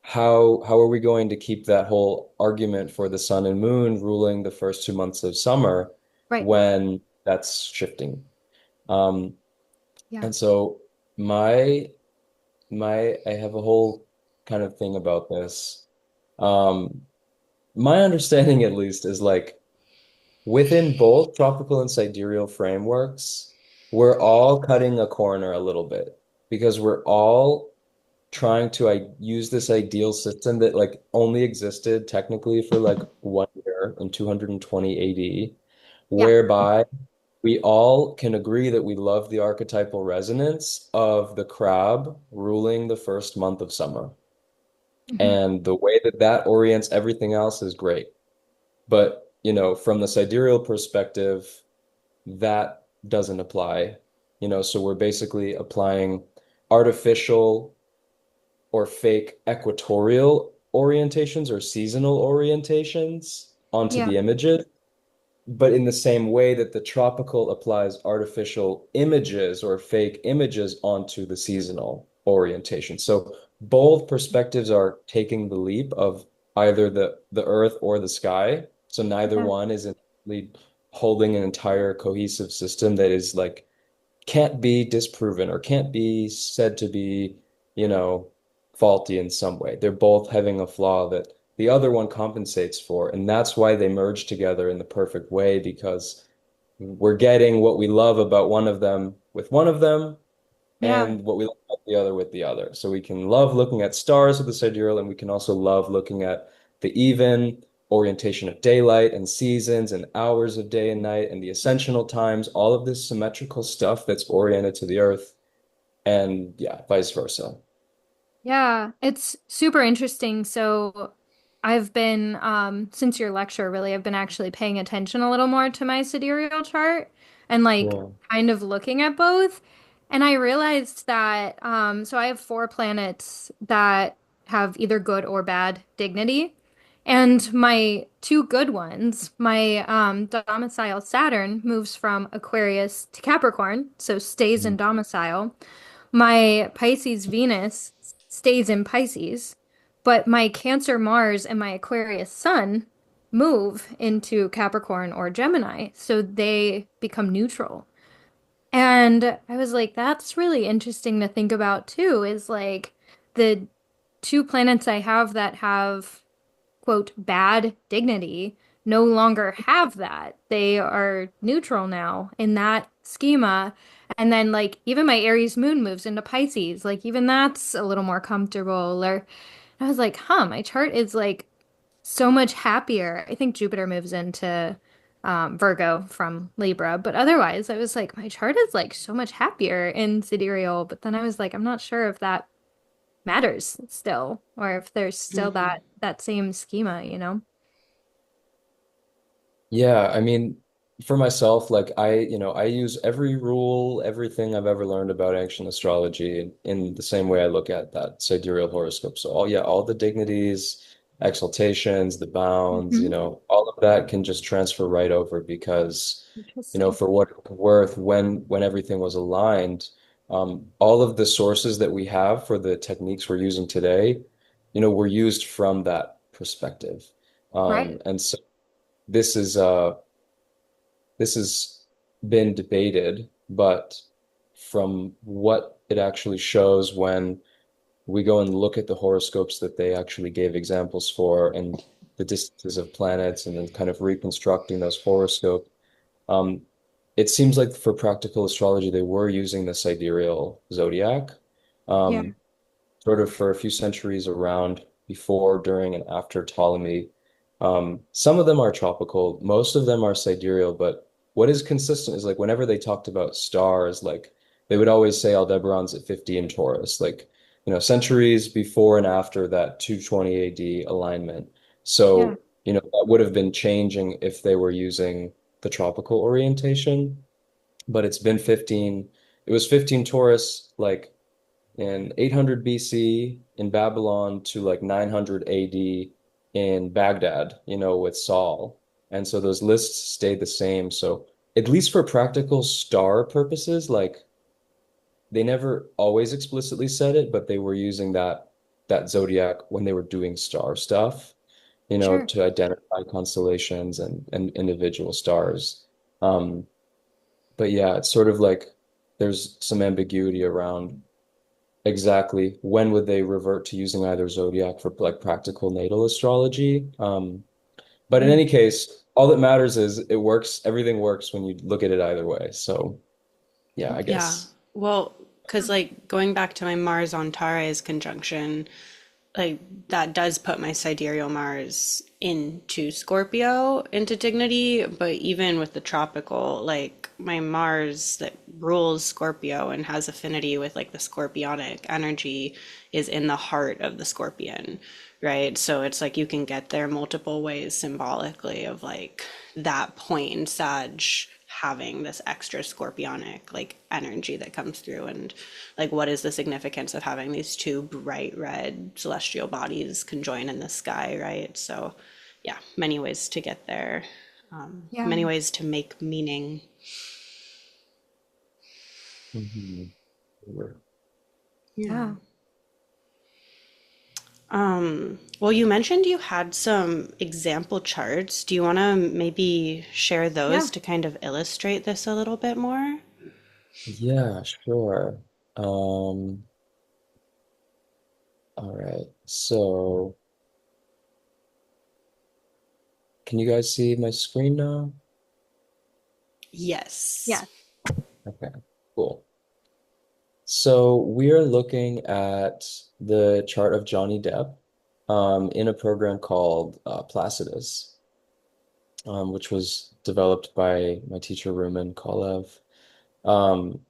Speaker 3: how are we going to keep that whole argument for the sun and moon ruling the first 2 months of summer
Speaker 2: right.
Speaker 3: when that's shifting? Um,
Speaker 2: Yeah,
Speaker 3: and so my I have a whole kind of thing about this. Um, my understanding at least is like within both tropical and sidereal frameworks, we're all cutting a corner a little bit because we're all trying to use this ideal system that like only existed technically for like 1 year in 220 AD,
Speaker 2: yeah,
Speaker 3: whereby we all can agree that we love the archetypal resonance of the crab ruling the first month of summer.
Speaker 2: Mhm.
Speaker 3: And the way that that orients everything else is great. But, from the sidereal perspective, that doesn't apply. So we're basically applying artificial or fake equatorial orientations or seasonal orientations onto
Speaker 2: Yeah.
Speaker 3: the images, but in the same way that the tropical applies artificial images or fake images onto the seasonal orientation. So both perspectives are taking the leap of either the earth or the sky. So neither
Speaker 2: Yeah.
Speaker 3: one is holding an entire cohesive system that is like can't be disproven or can't be said to be, you know, faulty in some way. They're both having a flaw that the other one compensates for. And that's why they merge together in the perfect way, because we're getting what we love about one of them with one of them
Speaker 2: Yeah.
Speaker 3: and what we love about the other with the other. So we can love looking at stars with the sidereal, and we can also love looking at the even orientation of daylight and seasons and hours of day and night and the ascensional times, all of this symmetrical stuff that's oriented to the earth, and yeah, vice versa.
Speaker 2: Yeah, it's super interesting. So I've been, since your lecture, really, I've been actually paying attention a little more to my sidereal chart and like
Speaker 3: Yeah.
Speaker 2: kind of looking at both. And I realized that, so I have four planets that have either good or bad dignity. And my two good ones, my domicile Saturn moves from Aquarius to Capricorn, so stays in
Speaker 3: Mhm.
Speaker 2: domicile. My Pisces Venus stays in Pisces, but my Cancer Mars and my Aquarius Sun move into Capricorn or Gemini, so they become neutral. And I was like, that's really interesting to think about too, is like the two planets I have that have quote, bad dignity no longer have that. They are neutral now in that schema. And then, like, even my Aries moon moves into Pisces. Like, even that's a little more comfortable. Or I was like, huh, my chart is like so much happier. I think Jupiter moves into Virgo from Libra. But otherwise, I was like, my chart is like so much happier in sidereal. But then I was like, I'm not sure if that matters still, or if there's still that same schema, you know?
Speaker 3: Yeah, I mean, for myself, like I use every rule, everything I've ever learned about ancient astrology in the same way I look at that sidereal horoscope. So all the dignities, exaltations, the bounds,
Speaker 2: Hmm.
Speaker 3: all of that can just transfer right over because,
Speaker 2: Interesting.
Speaker 3: for what it's worth, when everything was aligned, all of the sources that we have for the techniques we're using today, were used from that perspective.
Speaker 2: Right.
Speaker 3: And so this is this has been debated, but from what it actually shows when we go and look at the horoscopes that they actually gave examples for and the distances of planets and then kind of reconstructing those horoscopes, um, it seems like for practical astrology, they were using the sidereal zodiac.
Speaker 2: Yeah.
Speaker 3: Um, Sort of for a few centuries around before, during, and after Ptolemy. Some of them are tropical, most of them are sidereal, but what is consistent is like whenever they talked about stars, like they would always say Aldebaran's at 50 in Taurus, like, centuries before and after that 220 AD alignment.
Speaker 2: Yeah.
Speaker 3: So, that would have been changing if they were using the tropical orientation, but it was 15 Taurus, like in 800 BC in Babylon to like 900 AD in Baghdad, with Saul. And so those lists stayed the same. So at least for practical star purposes, like they never always explicitly said it, but they were using that zodiac when they were doing star stuff,
Speaker 2: Sure.
Speaker 3: to identify constellations and individual stars. Um, but yeah, it's sort of like there's some ambiguity around exactly when would they revert to using either zodiac for like practical natal astrology. But in
Speaker 2: Mm.
Speaker 3: any case, all that matters is it works. Everything works when you look at it either way. So yeah, I
Speaker 1: Yeah.
Speaker 3: guess.
Speaker 1: Well, because like going back to my Mars Antares conjunction, like that does put my sidereal Mars into Scorpio, into dignity, but even with the tropical, like my Mars that rules Scorpio and has affinity with like the scorpionic energy is in the heart of the scorpion, right? So it's like you can get there multiple ways symbolically of like that point in Sag having this extra scorpionic like energy that comes through, and like what is the significance of having these two bright red celestial bodies conjoin in the sky, right? So yeah, many ways to get there,
Speaker 2: Yeah.
Speaker 1: many ways to make meaning.
Speaker 3: Mhm.
Speaker 1: Yeah.
Speaker 2: Yeah.
Speaker 1: Well, you mentioned you had some example charts. Do you want to maybe share
Speaker 2: Yeah.
Speaker 1: those to kind of illustrate this a little bit more?
Speaker 3: Yeah, sure. Um, all right. So, can you guys see my screen now?
Speaker 1: Yes.
Speaker 2: Yes.
Speaker 3: Okay, cool. So we are looking at the chart of Johnny Depp in a program called Placidus, which was developed by my teacher Rumen Kolev.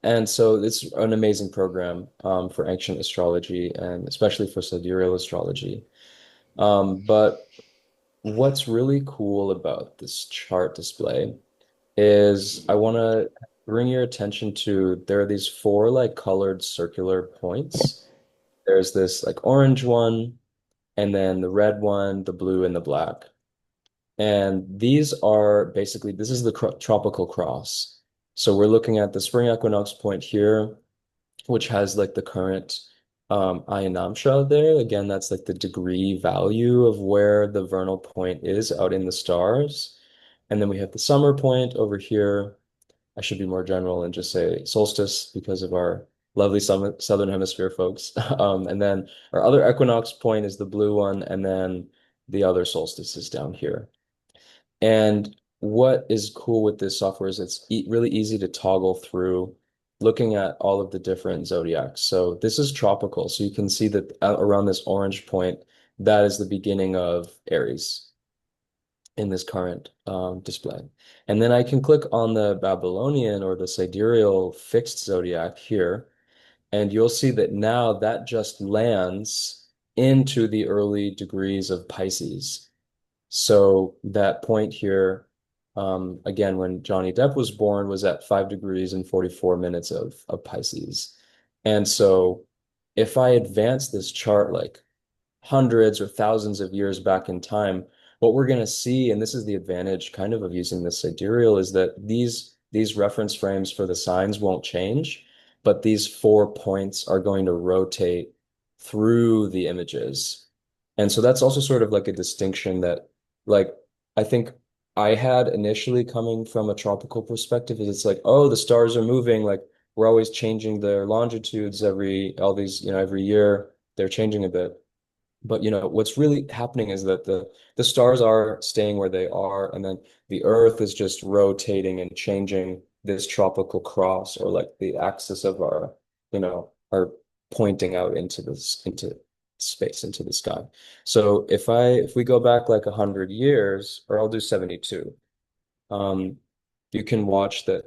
Speaker 3: And so it's an amazing program for ancient astrology and especially for sidereal astrology. But what's really cool about this chart display is I want to bring your attention to there are these four like colored circular points. There's this like orange one, and then the red one, the blue, and the black. And these are basically, this is the tropical cross. So we're looking at the spring equinox point here, which has like the current Ayanamsha there. Again, that's like the degree value of where the vernal point is out in the stars. And then we have the summer point over here. I should be more general and just say solstice because of our lovely southern hemisphere folks. And then our other equinox point is the blue one, and then the other solstice is down here. And what is cool with this software is it's e really easy to toggle through looking at all of the different zodiacs. So this is tropical. So you can see that around this orange point, that is the beginning of Aries in this current display. And then I can click on the Babylonian or the sidereal fixed zodiac here, and you'll see that now that just lands into the early degrees of Pisces. So that point here, again, when Johnny Depp was born, was at 5 degrees and 44 minutes of Pisces. And so if I advance this chart like hundreds or thousands of years back in time, what we're going to see, and this is the advantage kind of using the sidereal, is that these reference frames for the signs won't change, but these 4 points are going to rotate through the images. And so that's also sort of like a distinction that, like, I think I had initially coming from a tropical perspective is it's like, oh, the stars are moving, like we're always changing their longitudes all these, every year they're changing a bit. But what's really happening is that the stars are staying where they are, and then the Earth is just rotating and changing this tropical cross or like the axis of our pointing out into space, into the sky. So if we go back like 100 years, or I'll do 72, um, you can watch that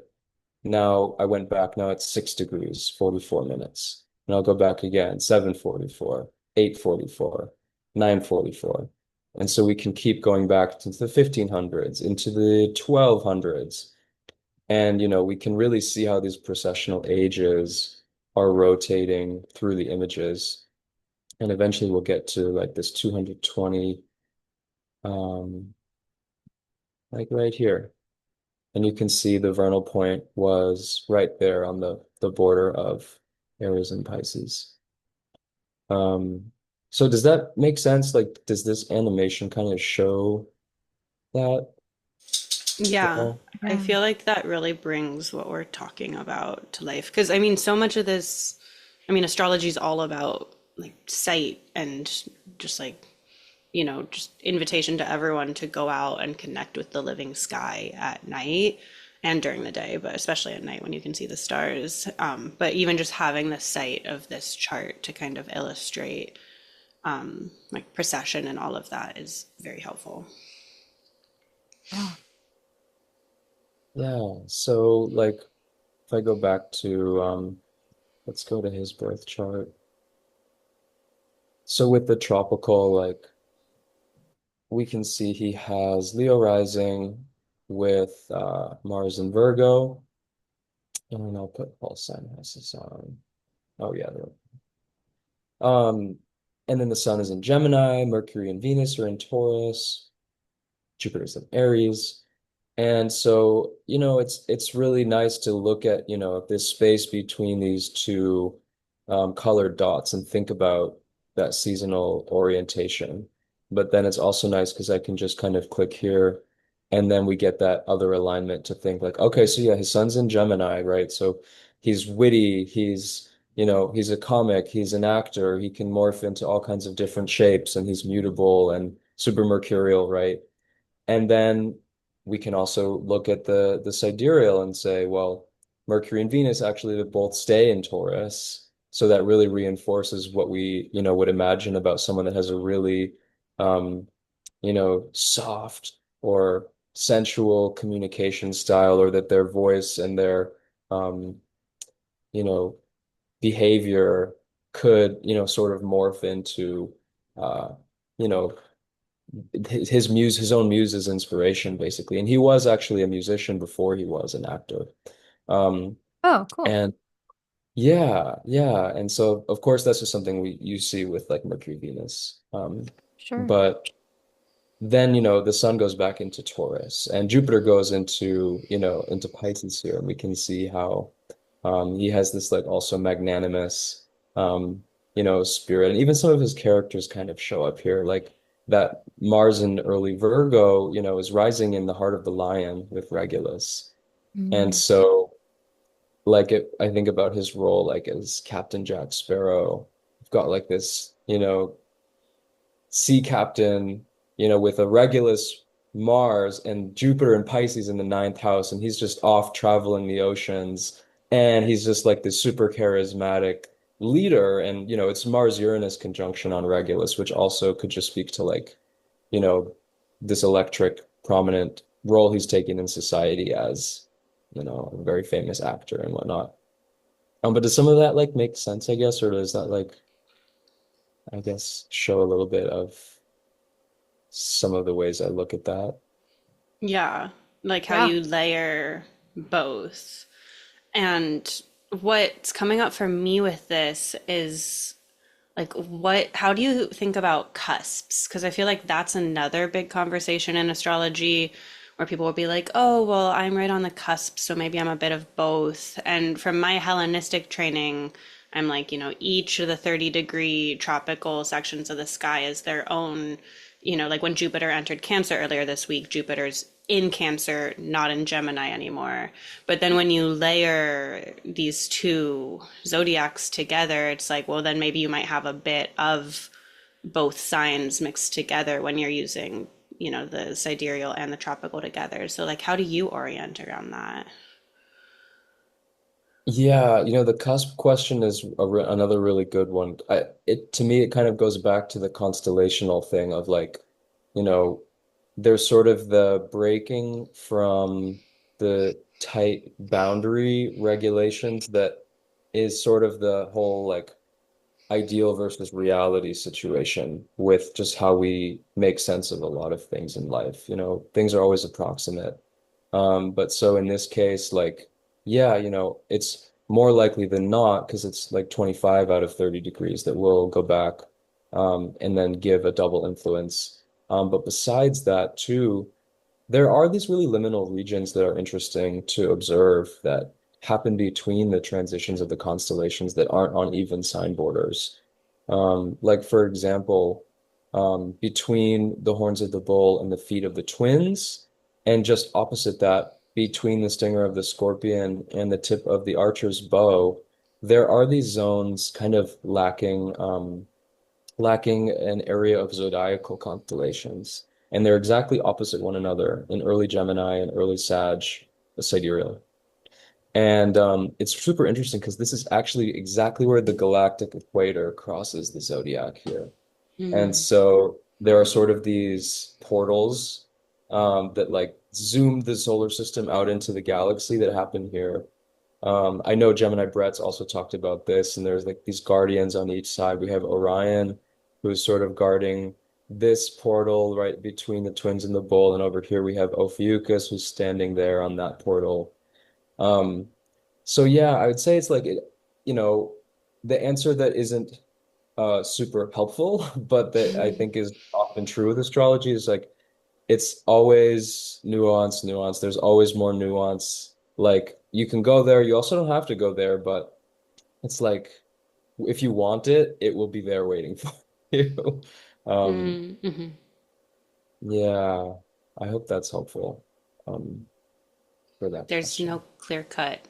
Speaker 3: now I went back, now it's 6 degrees, 44 minutes. And I'll go back again, 7:44, 8:44, 9:44. And so we can keep going back into the 1500s, into the 1200s. And, we can really see how these precessional ages are rotating through the images. And eventually we'll get to like this 220, um, like right here. And you can see the vernal point was right there on the border of Aries and Pisces. Um, so does that make sense? Like, does this animation kind of show that
Speaker 1: Yeah,
Speaker 3: well?
Speaker 1: I
Speaker 2: Yeah.
Speaker 1: feel like that really brings what we're talking about to life. Because I mean, so much of this, I mean, astrology is all about like sight and just like, just invitation to everyone to go out and connect with the living sky at night and during the day, but especially at night when you can see the stars. But even just having the sight of this chart to kind of illustrate like precession and all of that is very helpful.
Speaker 2: Yeah.
Speaker 3: Yeah. So like if I go back to let's go to his birth chart. So with the tropical, like we can see he has Leo rising with Mars in Virgo. And I'll put Paul sign houses on. Oh yeah, and then the sun is in Gemini, Mercury and Venus are in Taurus, Jupiter's in Aries. And so, it's really nice to look at, this space between these two colored dots and think about that seasonal orientation. But then it's also nice because I can just kind of click here and then we get that other alignment to think like, okay, so yeah, his sun's in Gemini, right? So he's witty, he's a comic, he's an actor, he can morph into all kinds of different shapes and he's mutable and super mercurial, right? And then we can also look at the sidereal and say, well, Mercury and Venus actually they both stay in Taurus. So that really reinforces what we, would imagine about someone that has a really, um, soft or sensual communication style, or that their voice and their, um, you know, behavior could, sort of morph into, uh, you know, his own muse's inspiration, basically. And he was actually a musician before he was an actor. Um,
Speaker 2: Oh, cool.
Speaker 3: and yeah, yeah. And so of course that's just something you see with like Mercury, Venus.
Speaker 2: Sure.
Speaker 3: But then, the sun goes back into Taurus and Jupiter goes into Pisces here, and we can see how he has this like also magnanimous spirit. And even some of his characters kind of show up here. Like that Mars in early Virgo, is rising in the heart of the lion with Regulus. And
Speaker 2: Mm.
Speaker 3: so like I think about his role like as Captain Jack Sparrow. We've got like this, sea captain, with a Regulus Mars and Jupiter and Pisces in the ninth house, and he's just off traveling the oceans, and he's just like this super charismatic leader. And it's Mars Uranus conjunction on Regulus, which also could just speak to like, you know, this electric prominent role he's taking in society as, a very famous actor and whatnot. But does some of that like make sense, I guess, or does that like, I guess, show a little bit of some of the ways I look at that?
Speaker 1: Yeah, like how
Speaker 2: Yeah.
Speaker 1: you layer both. And what's coming up for me with this is like how do you think about cusps? Because I feel like that's another big conversation in astrology where people will be like, "Oh, well, I'm right on the cusp, so maybe I'm a bit of both." And from my Hellenistic training, I'm like, each of the 30-degree tropical sections of the sky is their own, like when Jupiter entered Cancer earlier this week, Jupiter's in Cancer, not in Gemini anymore. But then when you layer these two zodiacs together, it's like, well, then maybe you might have a bit of both signs mixed together when you're using, the sidereal and the tropical together. So, like, how do you orient around that?
Speaker 3: Yeah, the cusp question is another really good one. To me, it kind of goes back to the constellational thing of like, you know, there's sort of the breaking from the tight boundary regulations that is sort of the whole like ideal versus reality situation with just how we make sense of a lot of things in life. Things are always approximate. But so in this case, like, yeah, it's more likely than not because it's like 25 out of 30 degrees that will go back and then give a double influence. But besides that, too, there are these really liminal regions that are interesting to observe that happen between the transitions of the constellations that aren't on even sign borders. Like, for example, between the horns of the bull and the feet of the twins, and just opposite that, between the stinger of the scorpion and the tip of the archer's bow, there are these zones kind of lacking an area of zodiacal constellations. And they're exactly opposite one another in early Gemini and early Sag, the sidereal. And it's super interesting because this is actually exactly where the galactic equator crosses the zodiac here. And
Speaker 1: Mm,
Speaker 3: so there are sort of these portals that like zoom the solar system out into the galaxy that happen here. I know Gemini Brett's also talked about this, and there's like these guardians on each side. We have Orion, who's sort of guarding this portal right between the twins and the bull, and over here we have Ophiuchus, who's standing there on that portal. Um, so yeah, I would say it's like you know, the answer that isn't super helpful, but that I think is often true with astrology is like it's always nuance, nuance. There's always more nuance. Like you can go there, you also don't have to go there, but it's like if you want it, it will be there waiting for you. Um,
Speaker 1: mm, mhm.
Speaker 3: yeah, I hope that's helpful um, for that
Speaker 1: There's no
Speaker 3: question.
Speaker 1: clear-cut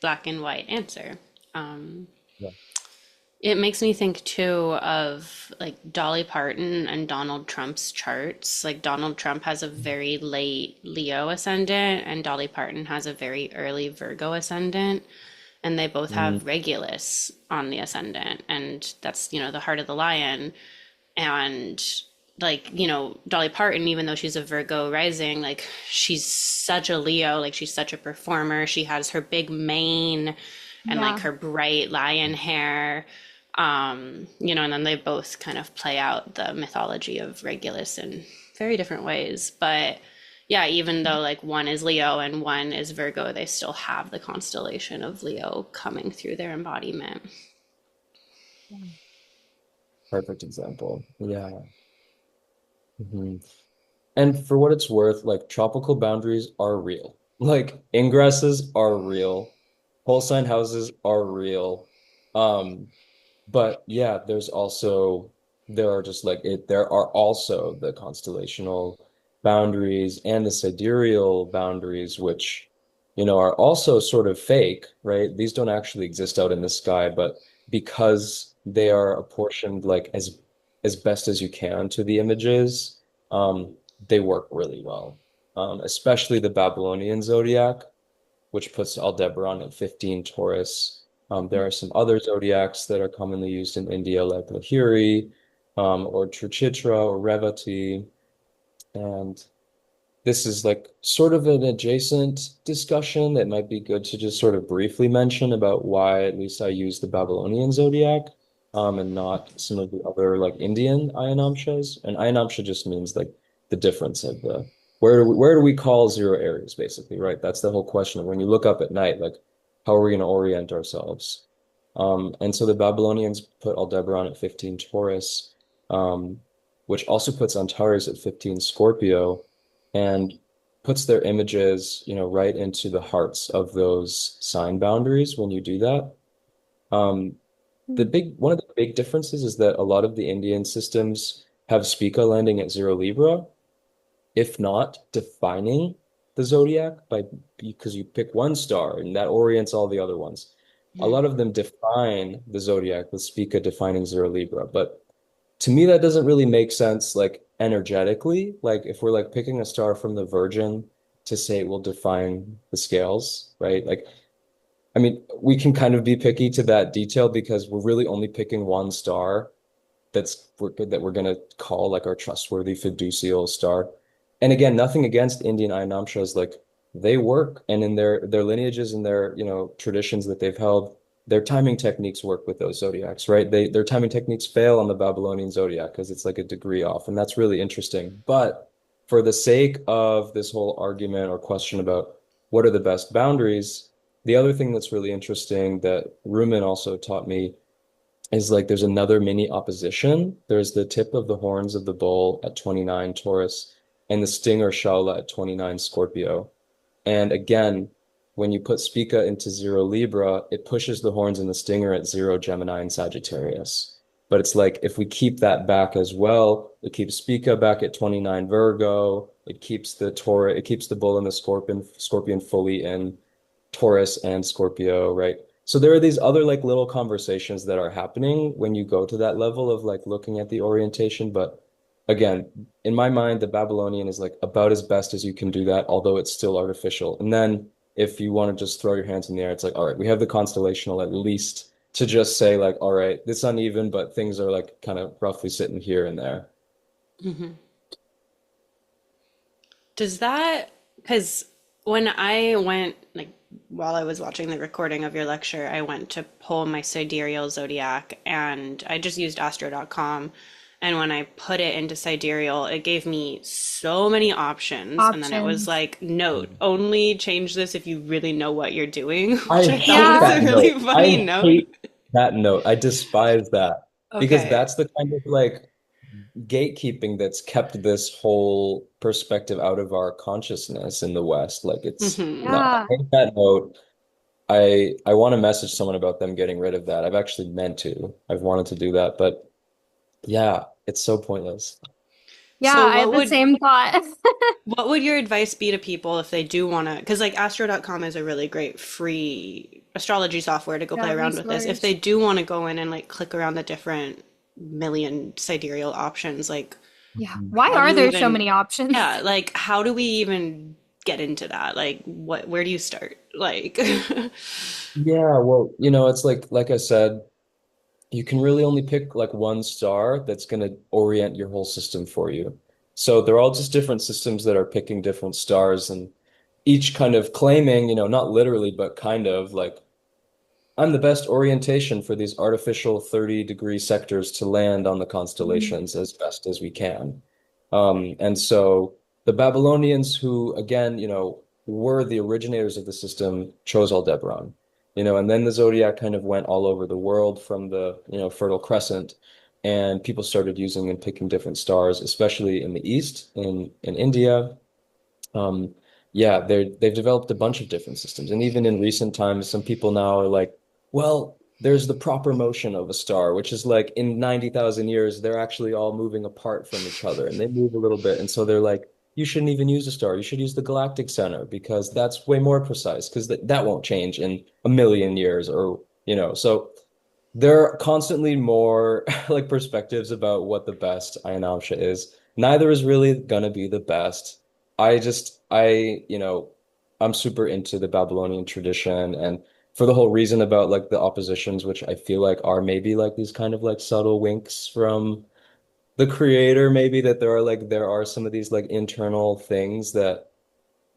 Speaker 1: black and white answer. Um,
Speaker 3: Yeah.
Speaker 1: it makes me think too of like Dolly Parton and Donald Trump's charts. Like Donald Trump has a very late Leo ascendant, and Dolly Parton has a very early Virgo ascendant, and they both
Speaker 3: Mm,
Speaker 1: have Regulus on the ascendant, and that's, the heart of the lion. And like, Dolly Parton, even though she's a Virgo rising, like she's such a Leo, like she's such a performer. She has her big mane and like
Speaker 2: Yeah.
Speaker 1: her bright lion hair. And then they both kind of play out the mythology of Regulus in very different ways. But yeah, even though like one is Leo and one is Virgo, they still have the constellation of Leo coming through their embodiment.
Speaker 3: perfect example. Yeah. Mhm. And for what it's worth, like tropical boundaries are real. Like ingresses are real. Pole sign houses are real. Um, but yeah, there are just like there are also the constellational boundaries and the sidereal boundaries, which, are also sort of fake, right? These don't actually exist out in the sky, but because they are apportioned like as best as you can to the images, they work really well. Especially the Babylonian zodiac, which puts Aldebaran at 15 Taurus. There are some other zodiacs that are commonly used in India, like Lahiri, or Trichitra or Revati. And this is like sort of an adjacent discussion that might be good to just sort of briefly mention about why at least I use the Babylonian zodiac, and not some of the other like Indian Ayanamshas. And Ayanamsha just means like the difference of the where do we call zero areas, basically, right? That's the whole question of when you look up at night, like how are we going to orient ourselves? And so the Babylonians put Aldebaran at 15 Taurus, um, which also puts Antares at 15 Scorpio and puts their images, right into the hearts of those sign boundaries when you do that. Um, one of the big differences is that a lot of the Indian systems have Spica landing at 0 Libra, if not defining the zodiac because you pick one star and that orients all the other ones. A lot of them define the zodiac with Spica defining 0 Libra, but to me that doesn't really make sense like energetically. Like if we're like picking a star from the Virgin to say it will define the scales, right? Like I mean, we can kind of be picky to that detail because we're really only picking one star that we're gonna call like our trustworthy fiducial star. And again, nothing against Indian Ayanamshas, like they work, and in their lineages and their traditions that they've held, their timing techniques work with those zodiacs, right? Their timing techniques fail on the Babylonian zodiac because it's like a degree off, and that's really interesting. But for the sake of this whole argument or question about what are the best boundaries, the other thing that's really interesting that Rumen also taught me is like there's another mini opposition. There's the tip of the horns of the bull at 29 Taurus and the stinger Shaula at 29 Scorpio. And again, when you put Spica into 0 Libra, it pushes the horns and the stinger at 0 Gemini and Sagittarius. But it's like if we keep that back as well, it keeps Spica back at 29 Virgo. It keeps the bull and the scorpion fully in Taurus and Scorpio, right? So there are these other like little conversations that are happening when you go to that level of like looking at the orientation. But again, in my mind, the Babylonian is like about as best as you can do that, although it's still artificial. And then if you want to just throw your hands in the air, it's like, all right, we have the constellational at least to just say like, all right, it's uneven, but things are like kind of roughly sitting here and there.
Speaker 1: Hmm. Does that, because when I went, like, while I was watching the recording of your lecture, I went to pull my sidereal zodiac and I just used astro.com. And when I put it into sidereal, it gave me so many options. And then it was
Speaker 2: Options.
Speaker 1: like, note, only change this if you really know what you're doing,
Speaker 3: I
Speaker 1: which I thought
Speaker 3: hate
Speaker 1: was
Speaker 2: Yeah.
Speaker 1: a
Speaker 3: that
Speaker 1: really
Speaker 3: note.
Speaker 1: funny
Speaker 3: I
Speaker 1: note.
Speaker 3: hate that note. I despise that because
Speaker 1: Okay.
Speaker 3: that's the kind of like gatekeeping that's kept this whole perspective out of our consciousness in the West. Like it's
Speaker 1: Hmm.
Speaker 3: no, I
Speaker 2: Yeah.
Speaker 3: hate that note. I want to message someone about them getting rid of that. I've actually meant to. I've wanted to do that, but yeah, it's so pointless.
Speaker 2: Yeah,
Speaker 1: So
Speaker 2: I had the same thought.
Speaker 1: what would your advice be to people if they do want to? Because like astro.com is a really great free astrology software to go
Speaker 2: Yeah,
Speaker 1: play around with this. If they
Speaker 2: resource.
Speaker 1: do want to go in and like click around the different million sidereal options, like
Speaker 2: Yeah.
Speaker 3: Mhm.
Speaker 2: Why
Speaker 1: how do
Speaker 2: are
Speaker 1: you
Speaker 2: there so
Speaker 1: even,
Speaker 2: many options?
Speaker 1: yeah, like how do we even get into that? Like where do you start? Like,
Speaker 3: Yeah, well, it's like I said, you can really only pick like one star that's going to orient your whole system for you. So they're all just different systems that are picking different stars and each kind of claiming, not literally, but kind of like I'm the best orientation for these artificial 30-degree sectors to land on the
Speaker 2: Mhm.
Speaker 3: constellations as best as we can. And so the Babylonians, who again, were the originators of the system, chose Aldebaran. And then the zodiac kind of went all over the world from the, Fertile Crescent, and people started using and picking different stars, especially in the East, in India. Um, yeah, they've developed a bunch of different systems. And even in recent times, some people now are like, well, there's the proper motion of a star, which is like in 90,000 years, they're actually all moving apart from each other and they move a little bit. And so they're like, you shouldn't even use a star. You should use the galactic center because that's way more precise because that won't change in a million years or, so there are constantly more like perspectives about what the best Ayanamsha is. Neither is really gonna be the best. I'm super into the Babylonian tradition and for the whole reason about like the oppositions, which I feel like are maybe like these kind of like subtle winks from the creator, maybe that there are some of these like internal things that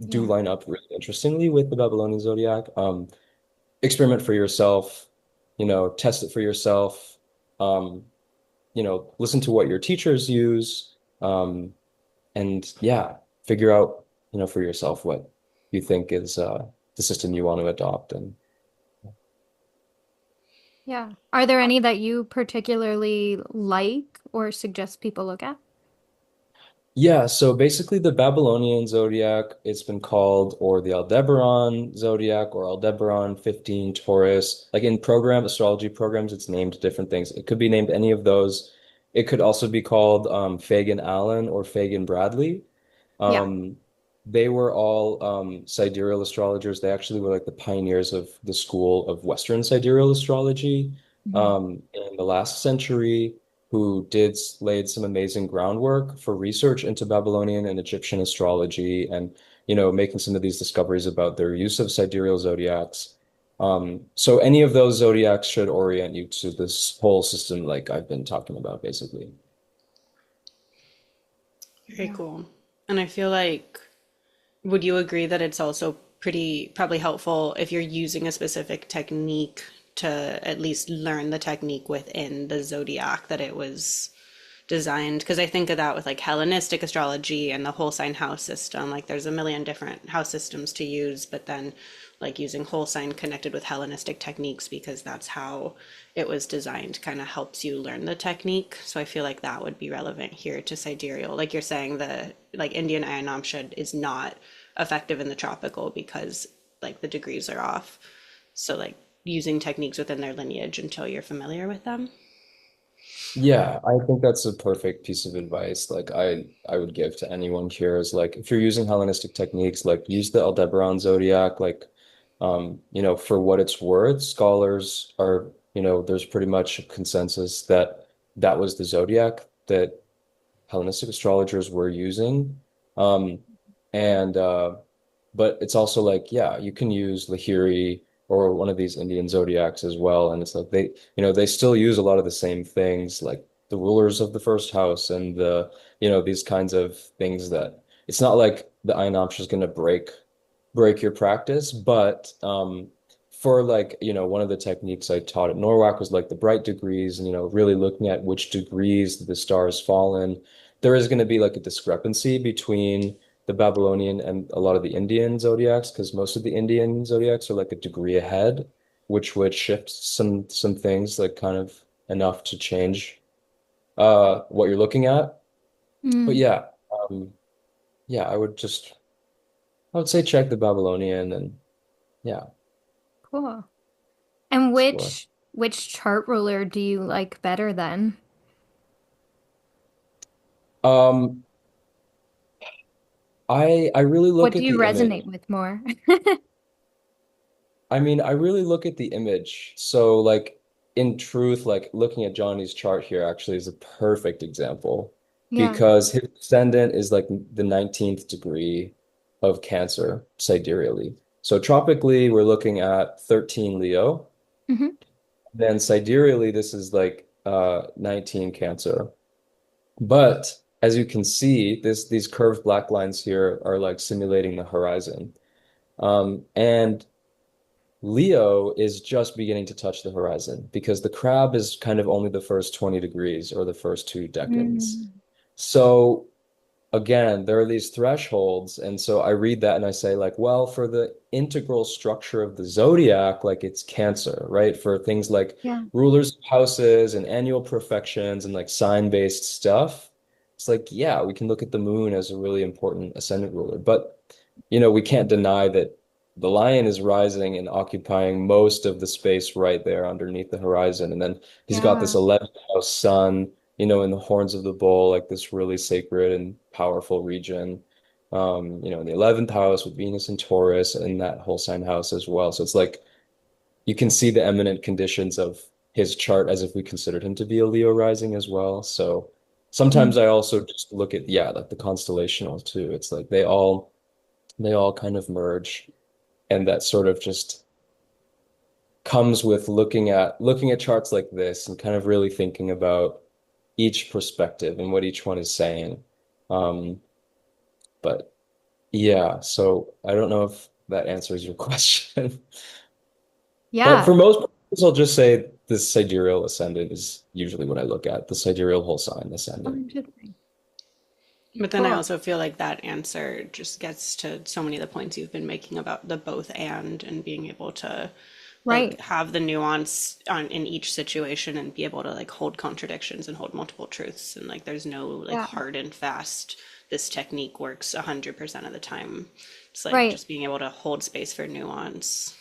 Speaker 3: do
Speaker 2: Yeah.
Speaker 3: line up really interestingly with the Babylonian zodiac. Experiment for yourself, test it for yourself, um, listen to what your teachers use, and yeah, figure out, for yourself what you think is the system you want to adopt. And
Speaker 2: Yeah. Are there any that you particularly like or suggest people look at?
Speaker 3: yeah, so basically the Babylonian zodiac, it's been called, or the Aldebaran zodiac, or Aldebaran 15 Taurus. Like in astrology programs, it's named different things. It could be named any of those. It could also be called Fagan Allen or Fagan Bradley.
Speaker 2: Yeah.
Speaker 3: Um, they were all sidereal astrologers. They actually were like the pioneers of the school of Western sidereal astrology
Speaker 2: Mhm.
Speaker 3: in the last century, who laid some amazing groundwork for research into Babylonian and Egyptian astrology, and making some of these discoveries about their use of sidereal zodiacs. So any of those zodiacs should orient you to this whole system, like I've been talking about, basically.
Speaker 1: very
Speaker 2: Yeah.
Speaker 1: cool. And I feel like, would you agree that it's also pretty probably helpful if you're using a specific technique to at least learn the technique within the zodiac that it was designed? Because I think of that with like Hellenistic astrology and the whole sign house system. Like there's a million different house systems to use, but then like using whole sign connected with Hellenistic techniques because that's how it was designed kind of helps you learn the technique. So I feel like that would be relevant here to sidereal. Like you're saying, the like Indian Ayanamsha is not effective in the tropical because like the degrees are off. So like using techniques within their lineage until you're familiar with them.
Speaker 3: Yeah, I think that's a perfect piece of advice. Like I would give to anyone here is like if you're using Hellenistic techniques, like use the Aldebaran zodiac, like for what it's worth, scholars are, there's pretty much a consensus that that was the zodiac that Hellenistic astrologers were using. Um, and but it's also like, yeah, you can use Lahiri or one of these Indian zodiacs as well. And it's like they still use a lot of the same things, like the rulers of the first house and these kinds of things that it's not like the Ayanamsha is going to break your practice, but for like, one of the techniques I taught at Norwalk was like the bright degrees and, really looking at which degrees the stars fall in. There is going to be like a discrepancy between the Babylonian and a lot of the Indian zodiacs, because most of the Indian zodiacs are like a degree ahead, which would shift some things like kind of enough to change what you're looking at. But
Speaker 2: Mm,
Speaker 3: yeah, yeah, I would say check the Babylonian and yeah,
Speaker 2: cool. And
Speaker 3: explore.
Speaker 2: which chart ruler do you like better then?
Speaker 3: Um, I really
Speaker 2: What
Speaker 3: look
Speaker 2: do
Speaker 3: at
Speaker 2: you
Speaker 3: the image.
Speaker 2: resonate with more?
Speaker 3: I mean, I really look at the image. So, like, in truth, like looking at Johnny's chart here actually is a perfect example
Speaker 2: Yeah.
Speaker 3: because his ascendant is like the 19th degree of Cancer sidereally. So, tropically, we're looking at 13 Leo.
Speaker 2: Hmm.
Speaker 3: Then, sidereally, this is like 19 Cancer. But as you can see, these curved black lines here are like simulating the horizon. And Leo is just beginning to touch the horizon because the crab is kind of only the first 20 degrees or the first two decans.
Speaker 2: Mm,
Speaker 3: So again, there are these thresholds. And so I read that and I say, like, well, for the integral structure of the zodiac, like it's Cancer, right? For things like
Speaker 2: yeah.
Speaker 3: rulers of houses and annual perfections and like sign-based stuff, it's like, yeah, we can look at the moon as a really important ascendant ruler. But, we can't deny that the lion is rising and occupying most of the space right there underneath the horizon. And then he's got this
Speaker 2: Yeah.
Speaker 3: 11th house sun, in the horns of the bull, like this really sacred and powerful region. In the 11th house with Venus and Taurus and that whole sign house as well. So it's like you can see the eminent conditions of his chart as if we considered him to be a Leo rising as well. So
Speaker 2: Mm,
Speaker 3: sometimes I also just look at, yeah, like the constellational too. It's like they all kind of merge and that sort of just comes with looking at charts like this and kind of really thinking about each perspective and what each one is saying. Um, but yeah, so I don't know if that answers your question. But
Speaker 2: yeah.
Speaker 3: for most people, I'll just say the sidereal ascendant is usually what I look at, the sidereal whole sign
Speaker 2: Oh,
Speaker 3: ascendant.
Speaker 2: interesting.
Speaker 1: But then I
Speaker 2: Cool.
Speaker 1: also feel like that answer just gets to so many of the points you've been making about the both and being able to like
Speaker 2: Right.
Speaker 1: have the nuance on in each situation and be able to like hold contradictions and hold multiple truths and like there's no like
Speaker 2: Yeah.
Speaker 1: hard and fast this technique works 100% of the time. It's like
Speaker 2: Right.
Speaker 1: just being able to hold space for nuance.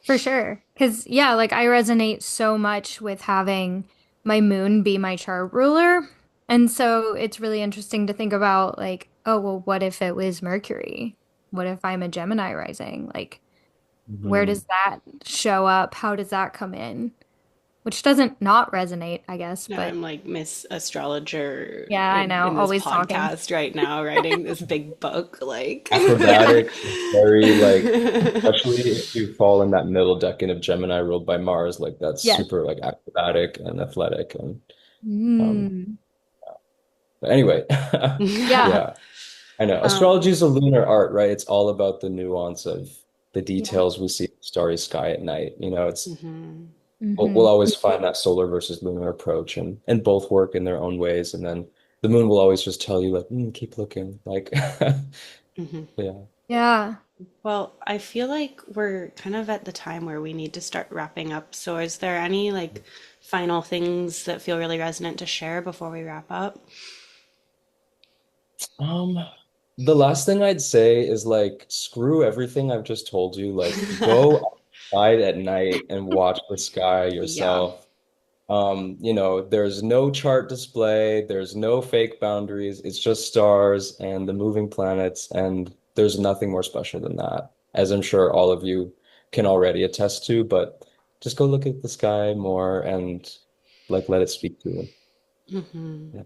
Speaker 2: For sure. Because, yeah, like I resonate so much with having my moon be my chart ruler. And so it's really interesting to think about, like, oh, well, what if it was Mercury? What if I'm a Gemini rising? Like, where
Speaker 3: Mhm.
Speaker 2: does that show up? How does that come in? Which doesn't not resonate, I guess.
Speaker 1: Now
Speaker 2: But
Speaker 1: I'm like Miss Astrologer
Speaker 2: yeah, I know,
Speaker 1: in this
Speaker 2: always talking.
Speaker 1: podcast right now, writing this big book. Like,
Speaker 2: Yeah.
Speaker 3: Acrobatic, very like, especially if you fall in that middle decan of Gemini ruled by Mars, like that's
Speaker 2: Yes.
Speaker 3: super like acrobatic and athletic and um
Speaker 2: Mm.
Speaker 3: but anyway,
Speaker 2: Yeah.
Speaker 3: yeah, I know. Astrology
Speaker 1: um,
Speaker 3: is a lunar art, right? It's all about the nuance of the
Speaker 2: Yeah.
Speaker 3: details we see in the starry sky at night. It's
Speaker 1: mhm.
Speaker 3: we'll
Speaker 2: Hmm.
Speaker 3: always find that solar versus lunar approach and both work in their own ways. And then the moon will always just tell you like, keep looking. Like yeah.
Speaker 2: Yeah.
Speaker 1: Well, I feel like we're kind of at the time where we need to start wrapping up. So, is there any like final things that feel really resonant to share before we wrap up?
Speaker 3: Um, the last thing I'd say is like screw everything I've just told you. Like go outside at night and watch the sky
Speaker 1: Yeah.
Speaker 3: yourself. There's no chart display, there's no fake boundaries, it's just stars and the moving planets, and there's nothing more special than that, as I'm sure all of you can already attest to, but just go look at the sky more and like let it speak to you.
Speaker 1: Hmm.
Speaker 3: Yeah.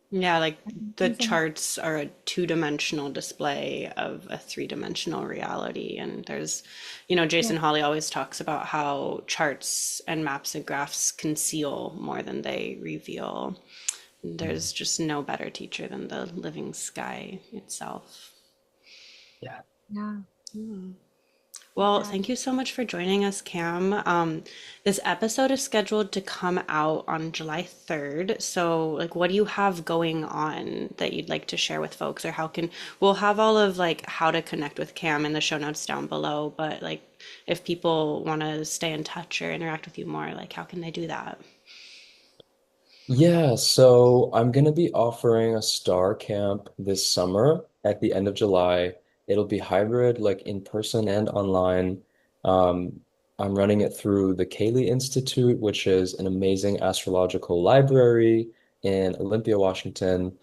Speaker 1: Yeah, like the
Speaker 2: Amazing.
Speaker 1: charts are a two-dimensional display of a three-dimensional reality. And there's,
Speaker 2: Yeah.
Speaker 1: Jason Hawley always talks about how charts and maps and graphs conceal more than they reveal.
Speaker 3: Mm.
Speaker 1: There's just no better teacher than the living sky itself.
Speaker 3: Yeah.
Speaker 2: Yeah.
Speaker 1: Well,
Speaker 2: Yeah.
Speaker 1: thank you so much for joining us, Cam. This episode is scheduled to come out on July 3rd. So, like, what do you have going on that you'd like to share with folks, or we'll have all of like how to connect with Cam in the show notes down below, but like if people want to stay in touch or interact with you more, like how can they do that?
Speaker 3: Yeah, so I'm going to be offering a star camp this summer at the end of July. It'll be hybrid, like in person and online. Um, I'm running it through the Cayley Institute, which is an amazing astrological library in Olympia, Washington.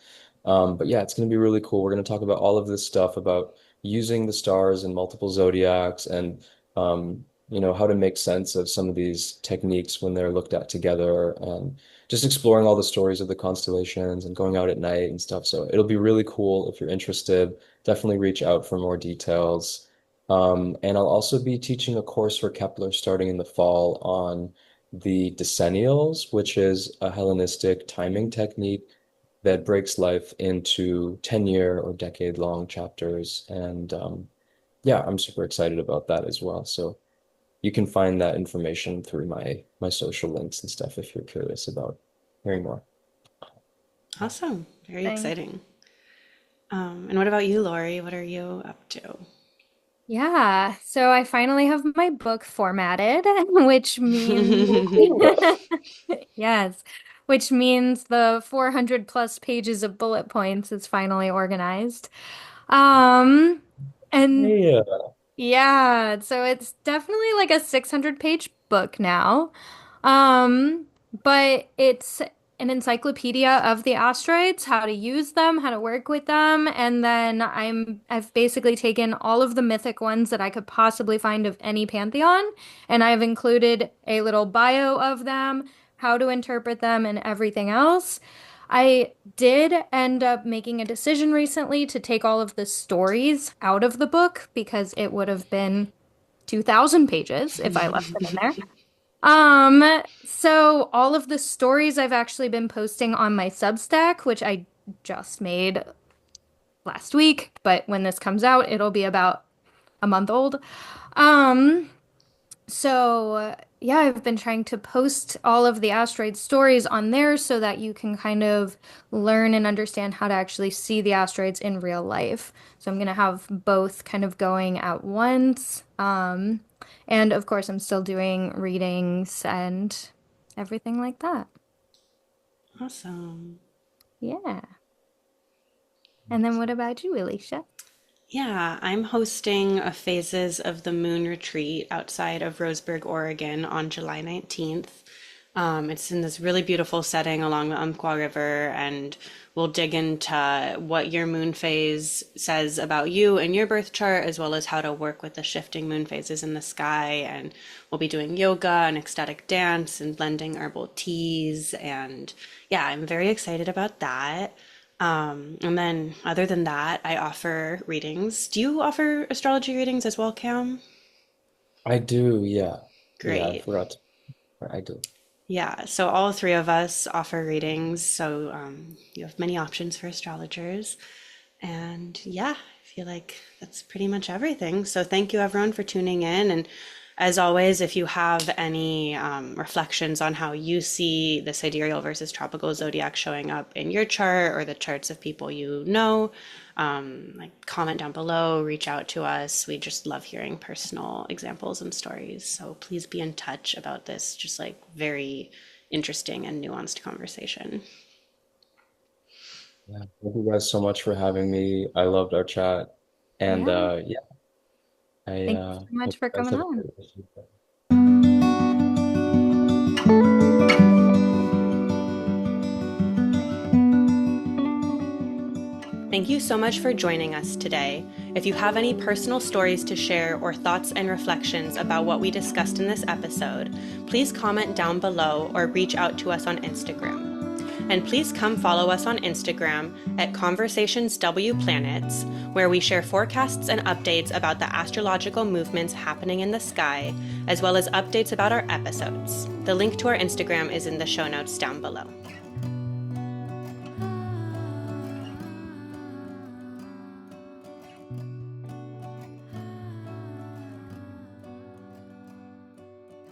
Speaker 3: But yeah, it's going to be really cool. We're going to talk about all of this stuff about using the stars and multiple zodiacs and how to make sense of some of these techniques when they're looked at together, and just exploring all the stories of the constellations and going out at night and stuff. So it'll be really cool if you're interested. Definitely reach out for more details. And I'll also be teaching a course for Kepler starting in the fall on the decennials, which is a Hellenistic timing technique that breaks life into 10-year or decade-long chapters. And yeah, I'm super excited about that as well. So you can find that information through my social links and stuff if you're curious about hearing more.
Speaker 1: Awesome. Very
Speaker 2: Thing.
Speaker 1: exciting. And what about you, Lori? What are you up to?
Speaker 2: Yeah, so I finally have my book formatted, which means yes, which means the 400 plus pages of bullet points is finally organized. Um, and
Speaker 3: Yeah.
Speaker 2: yeah, so it's definitely like a 600-page book now. Um, but it's an encyclopedia of the asteroids, how to use them, how to work with them, and then I've basically taken all of the mythic ones that I could possibly find of any pantheon, and I've included a little bio of them, how to interpret them, and everything else. I did end up making a decision recently to take all of the stories out of the book because it would have been 2,000 pages if I left them in there. So all of the stories I've actually been posting on my Substack, which I just made last week, but when this comes out, it'll be about a month old. Um, yeah, I've been trying to post all of the asteroid stories on there so that you can kind of learn and understand how to actually see the asteroids in real life. So I'm gonna have both kind of going at once. And of course, I'm still doing readings and everything like that.
Speaker 1: Awesome.
Speaker 2: Yeah. And then what about you, Alicia?
Speaker 1: Yeah, I'm hosting a Phases of the Moon retreat outside of Roseburg, Oregon on July 19th. It's in this really beautiful setting along the Umpqua River, and we'll dig into what your moon phase says about you and your birth chart, as well as how to work with the shifting moon phases in the sky. And we'll be doing yoga and ecstatic dance and blending herbal teas. And yeah, I'm very excited about that. And then other than that, I offer readings. Do you offer astrology readings as well, Cam?
Speaker 3: I do, yeah. Yeah, I
Speaker 1: Great.
Speaker 3: forgot to, I do.
Speaker 1: Yeah, so all three of us offer readings, so you have many options for astrologers. And yeah, I feel like that's pretty much everything. So thank you everyone for tuning in. And as always, if you have any reflections on how you see the sidereal versus tropical zodiac showing up in your chart or the charts of people you know, like comment down below, reach out to us. We just love hearing personal examples and stories. So please be in touch about this, just like very interesting and nuanced conversation.
Speaker 3: Yeah. Thank you guys so much for having me. I loved our chat. And
Speaker 2: Yeah.
Speaker 3: yeah, I
Speaker 2: Thank you so much
Speaker 3: hope
Speaker 2: for
Speaker 3: you guys
Speaker 2: coming
Speaker 3: have a
Speaker 2: on.
Speaker 3: great rest of your day.
Speaker 1: Thank you so much for joining us today. If you have any personal stories to share or thoughts and reflections about what we discussed in this episode, please comment down below or reach out to us on Instagram. And please come follow us on Instagram at ConversationsWPlanets, where we share forecasts and updates about the astrological movements happening in the sky, as well as updates about our episodes. The link to our Instagram is in the show notes down below.